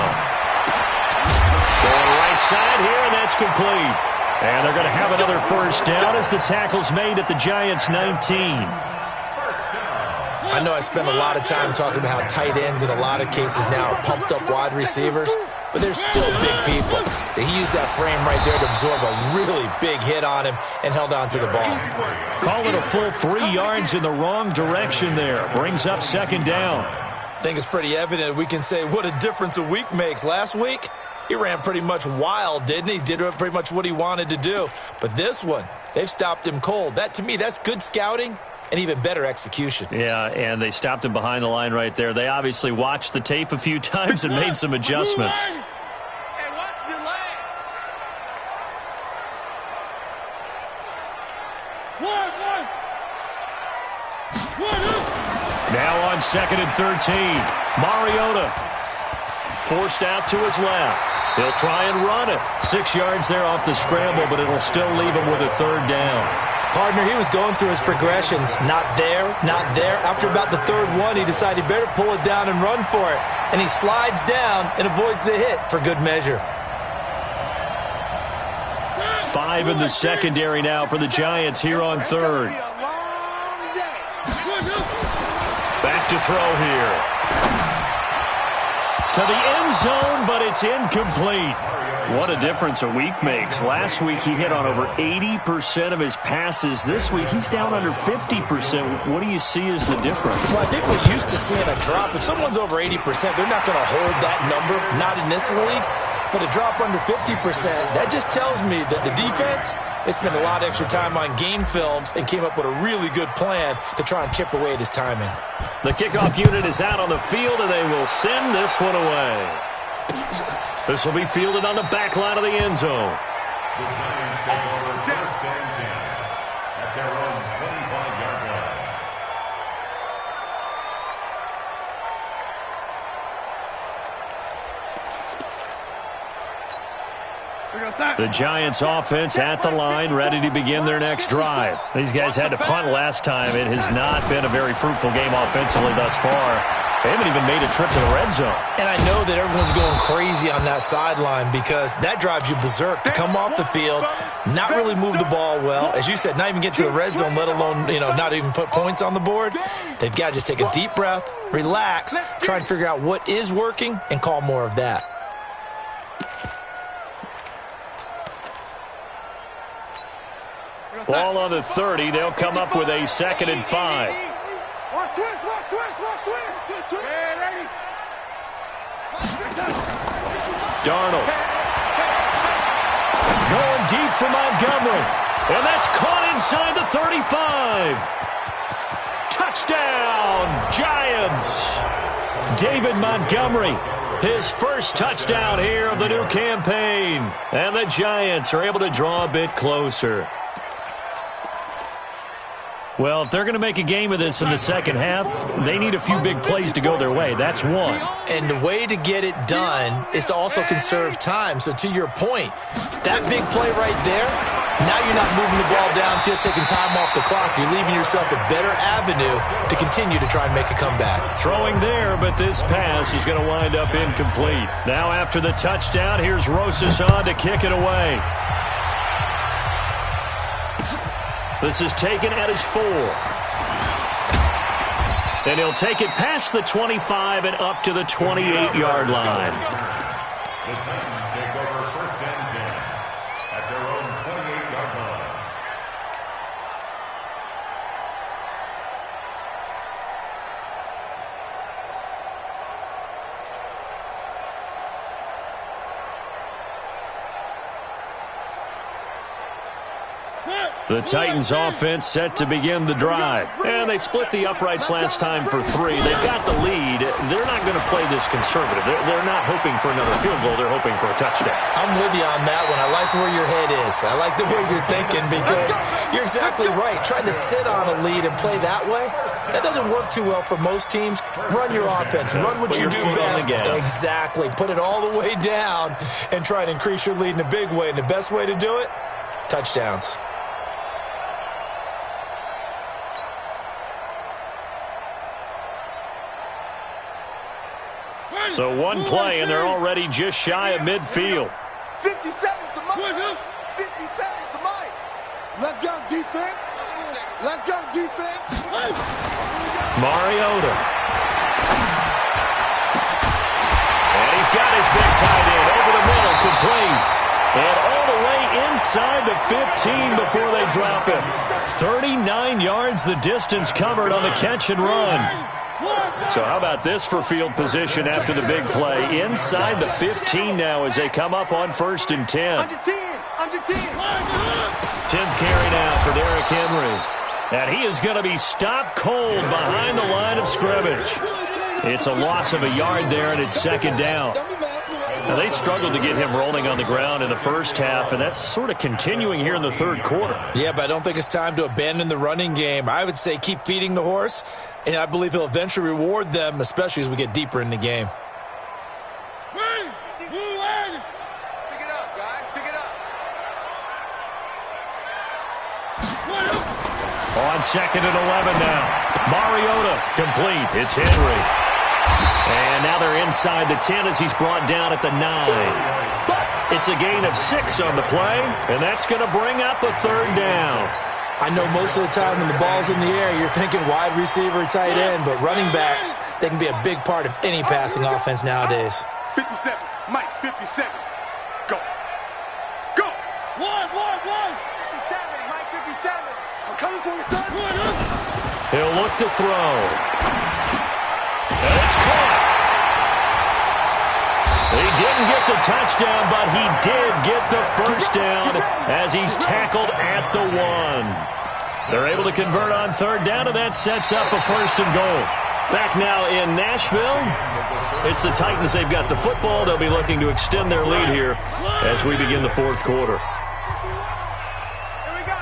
Going right side here, and that's complete. And they're going to have another 1st down as the tackle's made at the Giants' 19. I know I spend a lot of time talking about how tight ends in a lot of cases now are pumped up wide receivers, but they're still big people. He used that frame right there to absorb a really big hit on him and held on to the ball. Call it a full 3 yards in the wrong direction there. Brings up 2nd down. I think it's pretty evident we can say what a difference a week makes. Last week, he ran pretty much wild, didn't he? Did pretty much what he wanted to do. But this one, they've stopped him cold. That, to me, that's good scouting and even better execution. Yeah, and they stopped him behind the line right there. They obviously watched the tape a few times and made some adjustments. Now on 2nd and 13. Mariota forced out to his left. He'll try and run it. 6 yards there off the scramble, but it'll still leave him with a 3rd down. Partner, he was going through his progressions. Not there, not there. After about the 3rd one, he decided he better pull it down and run for it. And he slides down and avoids the hit for good measure. 5 in the secondary now for the Giants here on 3rd. Back to throw here. To the end zone, but it's incomplete. What a difference a week makes. Last week he hit on over 80% of his passes. This week he's down under 50%. What do you see as the difference? Well, I think we're used to seeing a drop. If someone's over 80%, they're not going to hold that number, not in this league. But a drop under 50%, that just tells me that the defense, they spent a lot of extra time on game films and came up with a really good plan to try and chip away at his timing. The kickoff unit is out on the field, and they will send this one away. This will be fielded on the back line of the end zone. The Giants take over 1st and 10 at their own 25-yard line. The Giants offense at the line, ready to begin their next drive. These guys had to punt last time. It has not been a very fruitful game offensively thus far. They haven't even made a trip to the red zone. And I know that everyone's going crazy on that sideline because that drives you berserk to come off the field, not really move the ball well. As you said, not even get to the red zone, let alone, not even put points on the board. They've got to just take a deep breath, relax, try and figure out what is working, and call more of that. Ball on the 30. They'll come up with a 2nd and 5. Watch twist. Darnold. Going deep for Montgomery. And that's caught inside the 35. Touchdown, Giants. David Montgomery, his first touchdown here of the new campaign. And the Giants are able to draw a bit closer. Well, if they're going to make a game of this in the second half, they need a few big plays to go their way. That's one. And the way to get it done is to also conserve time. So to your point, that big play right there, now you're not moving the ball downfield, taking time off the clock. You're leaving yourself a better avenue to continue to try and make a comeback. Throwing there, but this pass is going to wind up incomplete. Now after the touchdown, here's Rosas on to kick it away. This is taken at his 4. And he'll take it past the 25 and up to the 28-yard line. The Titans take over 1st and 10 at their own 28-yard line. The Titans offense set to begin the drive. And they split the uprights last time for 3. They've got the lead. They're not going to play this conservative. They're not hoping for another field goal. They're hoping for a touchdown. I'm with you on that one. I like where your head is. I like the way you're thinking because you're exactly right. Trying to sit on a lead and play that way, that doesn't work too well for most teams. Run your offense. Run what you do best. Exactly. Put it all the way down and try to increase your lead in a big way. And the best way to do it, touchdowns. So one play, and they're already just shy of midfield. 50 seconds to Mike. 50 seconds to Mike. Let's go, defense. Let's go, defense. Mariota. And he's got his big tight end over the middle, complete. And all the way inside the 15 before they drop him. 39 yards the distance covered on the catch and run. So how about this for field position after the big play? Inside the 15 now as they come up on 1st and 10. Under 10. Under 10. 10th carry now for Derrick Henry. And he is going to be stopped cold behind the line of scrimmage. It's a loss of a yard there, and it's 2nd down. Now, they struggled to get him rolling on the ground in the first half, and that's sort of continuing here in the 3rd quarter. Yeah, but I don't think it's time to abandon the running game. I would say keep feeding the horse, and I believe he'll eventually reward them, especially as we get deeper in the game. Pick it up, guys. Pick it up. On 2nd and 11 now. Mariota complete. It's Henry. And now they're inside the 10 as he's brought down at the 9. It's a gain of 6 on the play, and that's going to bring up a 3rd down. I know most of the time when the ball's in the air, you're thinking wide receiver, tight end, but running backs, they can be a big part of any passing offense nowadays. 57. Mike, 57. Go. Go. 1. 57. Mike, 57. I'm coming for you, son. He'll look to throw. And it's caught. He didn't get the touchdown, but he did get the 1st down as he's tackled at the 1. They're able to convert on 3rd down, and that sets up a 1st and goal. Back now in Nashville. It's the Titans. They've got the football. They'll be looking to extend their lead here as we begin the 4th quarter. Here we go.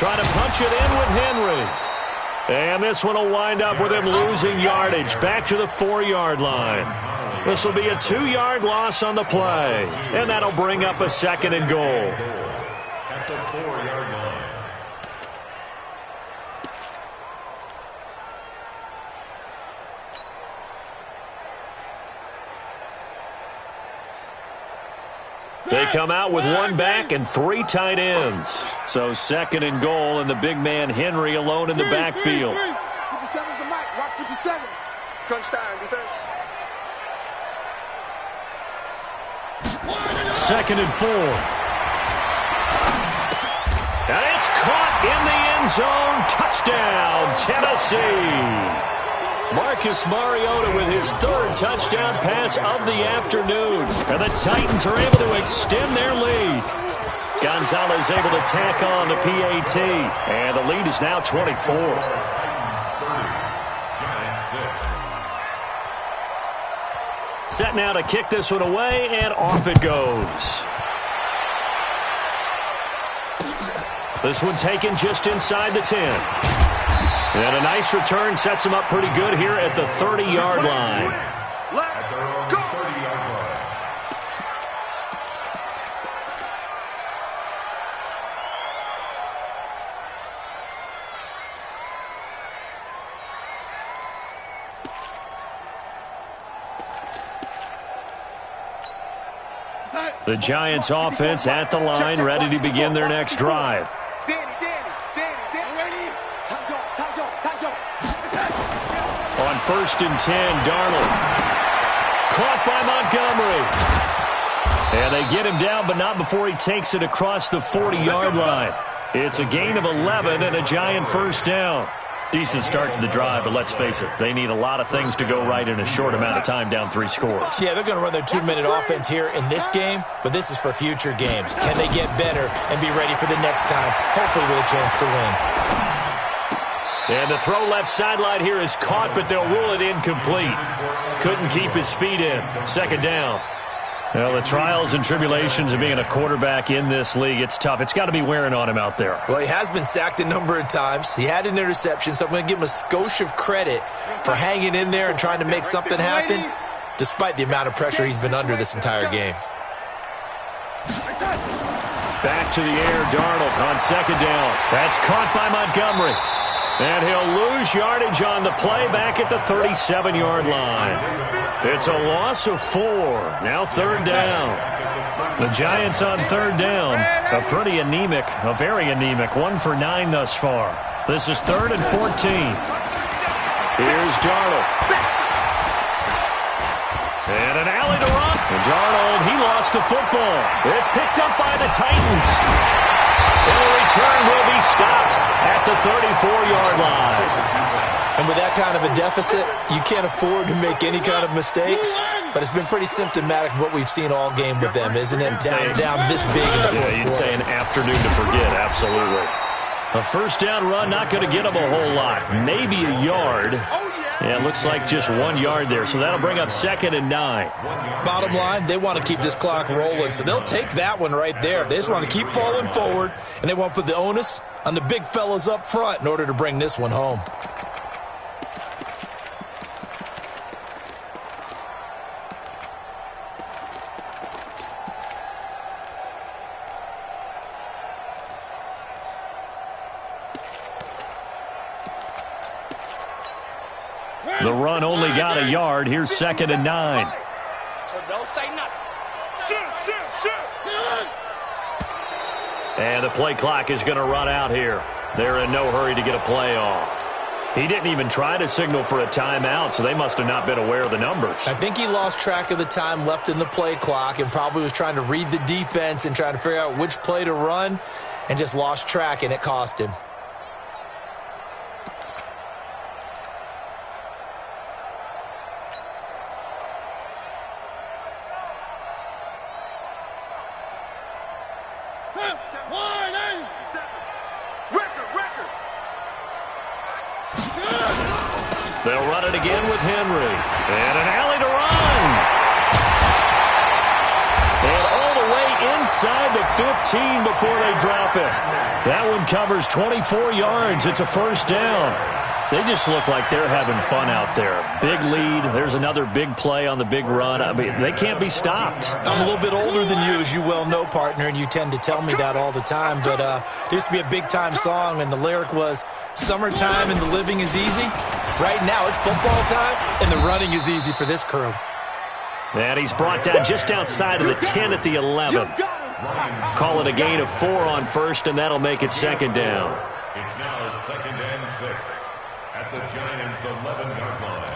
Trying to punch it in with Henry. And this one will wind up with him losing yardage back to the 4-yard line. This will be a 2-yard loss on the play. And that'll bring up a 2nd and goal. At the 4-yard line. They come out with 1 back and 3 tight ends. So 2nd and goal, and the big man Henry alone in the backfield. 57's the Mike. Rock 57. Crunch time, defense. 2nd and 4. And it's caught in the end zone. Touchdown, Tennessee. Marcus Mariota with his 3rd touchdown pass of the afternoon. And the Titans are able to extend their lead. Gonzalez able to tack on the PAT. And the lead is now 24. Set now to kick this one away, and off it goes. This one taken just inside the 10. And a nice return sets him up pretty good here at the 30-yard line. At their own 30-yard line. The Giants offense at the line, ready to begin their next drive. On 1st and 10, Darnold. Caught by Montgomery. And they get him down, but not before he takes it across the 40-yard line. It's a gain of 11 and a Giant first down. Decent start to the drive, but let's face it, they need a lot of things to go right in a short amount of time, down 3 scores. Yeah, they're going to run their 2-minute offense here in this game, but this is for future games. Can they get better and be ready for the next time, hopefully with a chance to win? And the throw left sideline here is caught, but they'll rule it incomplete. Couldn't keep his feet in. 2nd down. Well, the trials and tribulations of being a quarterback in this league, it's tough. It's got to be wearing on him out there. Well, he has been sacked a number of times. He had an interception, so I'm going to give him a skosh of credit for hanging in there and trying to make something happen, despite the amount of pressure he's been under this entire game. Back to the air, Darnold on 2nd down. That's caught by Montgomery. And he'll lose yardage on the play back at the 37-yard line. It's a loss of 4. Now 3rd down. The Giants on 3rd down. A pretty anemic, a very anemic 1 for 9 thus far. This is 3rd and 14. Here's Darnold. And an alley to run. And Darnold, he lost the football. It's picked up by the Titans. And the return will be stopped at the 34-yard line. And with that kind of a deficit, you can't afford to make any kind of mistakes. But it's been pretty symptomatic of what we've seen all game with them, isn't it? Down this big in the fourth quarter. You'd say an afternoon to forget, absolutely. A 1st down run, not going to get them a whole lot. Maybe a yard. Yeah, it looks like just 1 yard there, so that'll bring up 2nd and 9. Bottom line, they want to keep this clock rolling, so they'll take that one right there. They just want to keep falling forward, and they want to put the onus on the big fellas up front in order to bring this one home. The run only got a yard. Here's 2nd and 9. So don't say nothing. Shoot. And the play clock is going to run out here. They're in no hurry to get a play off. He didn't even try to signal for a timeout, so they must have not been aware of the numbers. I think he lost track of the time left in the play clock and probably was trying to read the defense and trying to figure out which play to run and just lost track, and it cost him. They'll run it again with Henry. And an alley to run. And all the way inside the 15 before they drop it. That one covers 24 yards. It's a 1st down. They just look like they're having fun out there. Big lead. There's another big play on the big run. I mean, they can't be stopped. I'm a little bit older than you, as you well know, partner, and you tend to tell me that all the time. But there used to be a big-time song, and the lyric was, "Summertime and the living is easy." Right now, it's football time, and the running is easy for this crew. And he's brought down just outside of the 10 at the 11. Call it a gain of 4 on 1st, and that'll make it 2nd down. It's now 2nd and 6 at the Giants' 11-yard line.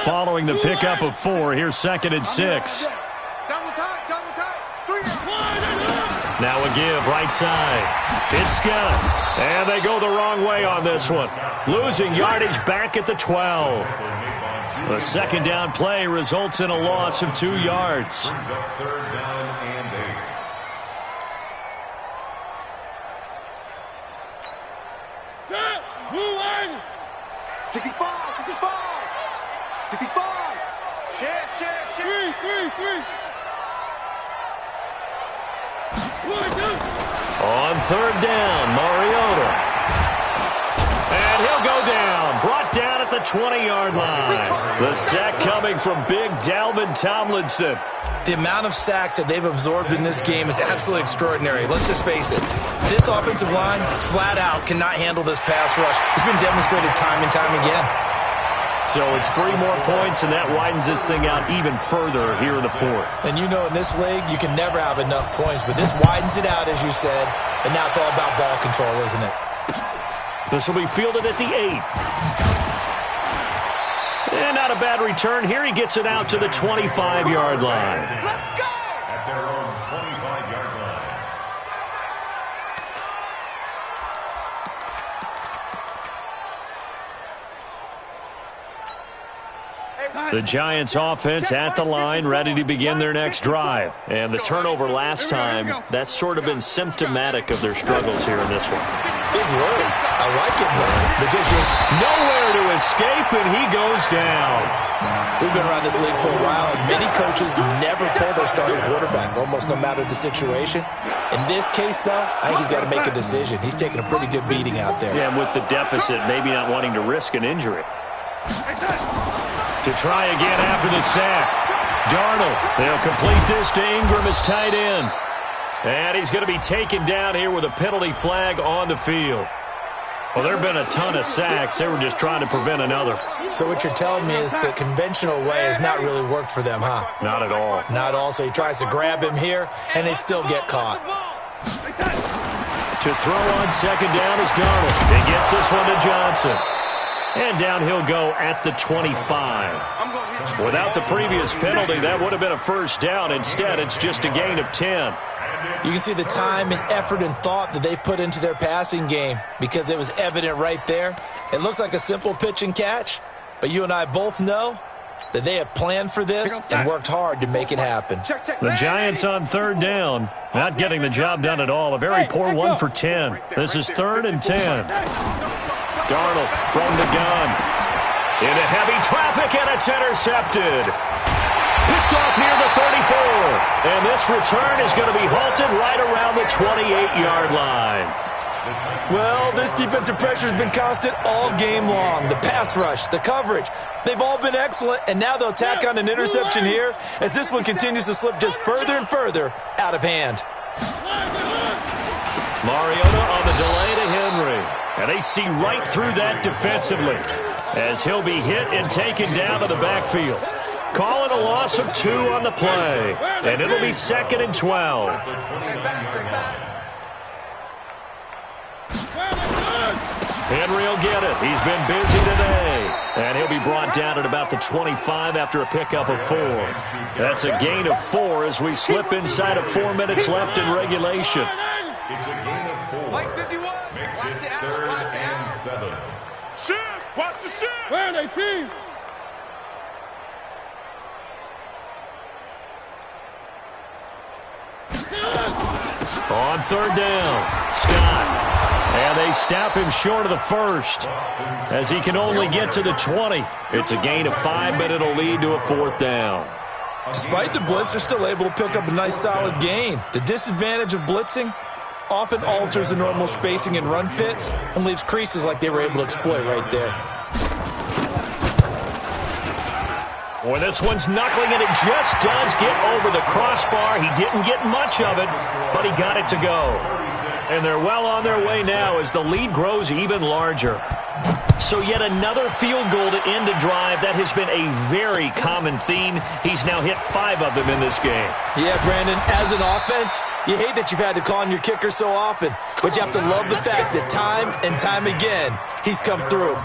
Following the pickup of 4, here's 2nd and 6. Double tight. 3. Now a give, right side. It's Scott. And they go the wrong way on this one. Losing yardage back at the 12. The 2nd down play results in a loss of 2 yards. 3rd down and 8. 65. On third down, Mariota. And he'll go down. Brought down at the 20-yard line. The sack coming from big Dalvin Tomlinson. The amount of sacks that they've absorbed in this game is absolutely extraordinary. Let's just face it. This offensive line, flat out, cannot handle this pass rush. It's been demonstrated time and time again. So it's 3 more points, and that widens this thing out even further here in the fourth. And you know in this league, you can never have enough points, but this widens it out, as you said, and now it's all about ball control, isn't it? This will be fielded at the 8. And not a bad return. Here he gets it out to the 25-yard line. Let's go! At their own 25-yard line. The Giants offense at the line, ready to begin their next drive. And the turnover last time, that's sort of been symptomatic of their struggles here in this one. Big word. I like it, though, because you're nowhere to escape, and he goes down. We've been around this league for a while, and many coaches never pull their starting quarterback, almost no matter the situation. In this case, though, I think he's got to make a decision. He's taking a pretty good beating out there. Yeah, and with the deficit, maybe not wanting to risk an injury. To try again after the sack. Darnold, they'll complete this to Ingram as tight end. And he's going to be taken down here with a penalty flag on the field. Well, there have been a ton of sacks. They were just trying to prevent another. So what you're telling me is the conventional way has not really worked for them, huh? Not at all. Not at all. So he tries to grab him here, and they still get caught. To throw on second down is Darnold. He gets this one to Johnson. And down he'll go at the 25. Without the previous penalty, that would have been a first down. Instead, it's just a gain of 10. You can see the time and effort and thought that they put into their passing game because it was evident right there. It looks like a simple pitch and catch, but you and I both know that they have planned for this and worked hard to make it happen. The Giants on third down, not getting the job done at all. A very poor 1 for 10. This is 3rd and 10. Darnold from the gun. Into heavy traffic, and it's intercepted. Picked off near the 34. And this return is going to be halted right around the 28-yard line. Well, this defensive pressure has been constant all game long. The pass rush, the coverage, they've all been excellent, and now they'll tack on an interception here as this one continues to slip just further and further out of hand. Mariota on the delay to Henry. And they see right through that defensively as he'll be hit and taken down to the backfield. Calling a loss of 2 on the play. And it'll be 2nd and 12. Henry will get it. He's been busy today. And he'll be brought down at about the 25 after a pickup of 4. That's a gain of 4 as we slip inside of 4 minutes left in regulation. It's a gain of 4. Mike 51. Makes it 3rd and 7. Shift. Watch the shift. Where are they, team? On third down, Scott. And they snap him short of the first as he can only get to the 20. It's a gain of 5, but it'll lead to a 4th down. Despite the blitz, they're still able to pick up a nice solid gain. The disadvantage of blitzing often alters the normal spacing and run fits and leaves creases like they were able to exploit right there. Boy, this one's knuckling, and it just does get over the crossbar. He didn't get much of it, but he got it to go. And they're well on their way now as the lead grows even larger. So yet another field goal to end a drive. That has been a very common theme. He's now hit 5 of them in this game. Yeah, Brandon, as an offense, you hate that you've had to call on your kicker so often, but you have to love the fact that time and time again, he's come through.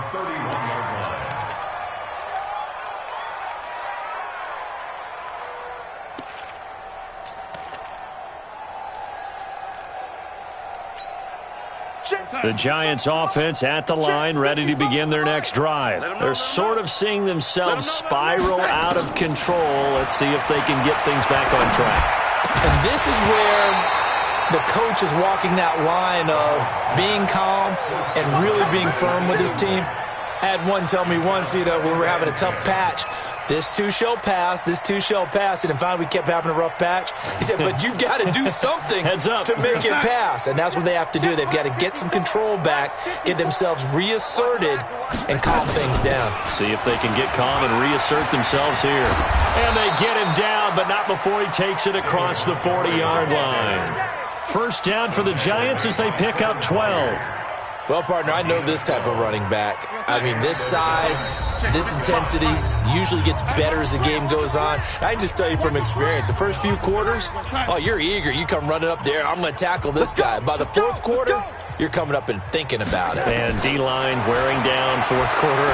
The Giants offense at the line, ready to begin their next drive. They're sort of seeing themselves spiral out of control. Let's see if they can get things back on track. And this is where the coach is walking that line of being calm and really being firm with his team. I had one tell me once, we were having a tough patch. This too shall pass. This too shall pass. And finally, we kept having a rough patch. He said, but you've got to do something Heads up. to make it pass. And that's what they have to do. They've got to get some control back, get themselves reasserted, and calm things down. See if they can get calm and reassert themselves here. And they get him down, but not before he takes it across the 40-yard line. First down for the Giants as they pick up 12. Well, partner, I know this type of running back. I mean, this size, this intensity usually gets better as the game goes on. I can just tell you from experience, the first few quarters, oh, you're eager. You come running up there, I'm going to tackle this guy. By the fourth quarter, you're coming up and thinking about it. And D-line wearing down fourth quarter.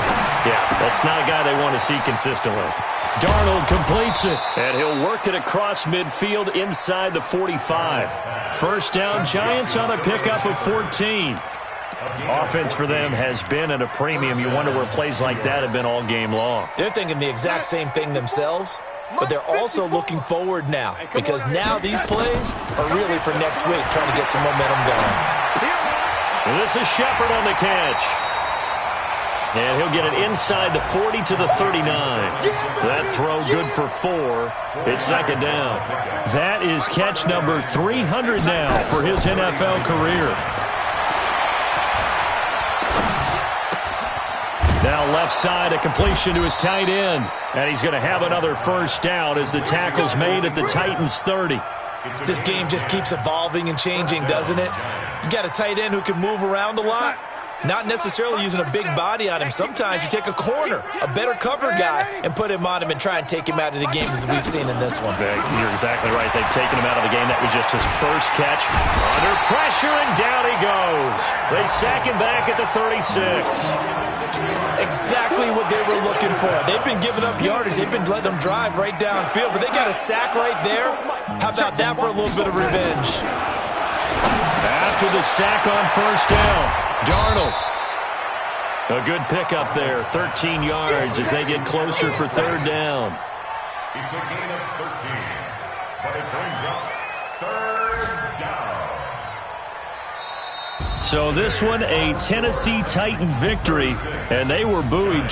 Yeah, that's not a guy they want to see consistently. Darnold completes it, and he'll work it across midfield inside the 45. First down, Giants on a pickup of 14. Offense for them has been at a premium. You wonder where plays like that have been all game long. They're thinking the exact same thing themselves, but they're also looking forward now because now these plays are really for next week, trying to get some momentum going. And this is Shepard on the catch. And he'll get it inside the 40 to the 39. That throw good for 4. It's second down. That is catch number 300 now for his NFL career. Now left side, a completion to his tight end. And he's going to have another first down as the tackle's made at the Titans' 30. This game just keeps evolving and changing, doesn't it? You got a tight end who can move around a lot. Not necessarily using a big body on him. Sometimes you take a corner, a better cover guy, and put him on him and try and take him out of the game as we've seen in this one. You're exactly right. They've taken him out of the game. That was just his first catch. Under pressure, and down he goes. They sack him back at the 36. Exactly what they were looking for. They've been giving up yardage. They've been letting them drive right downfield, but they got a sack right there. How about that for a little bit of revenge? After the sack on first down, Darnold. A good pickup there, 13 yards as they get closer for third down. It's a gain of 13, but it brings up third down. So this one, a Tennessee Titan victory, and they were buoyed.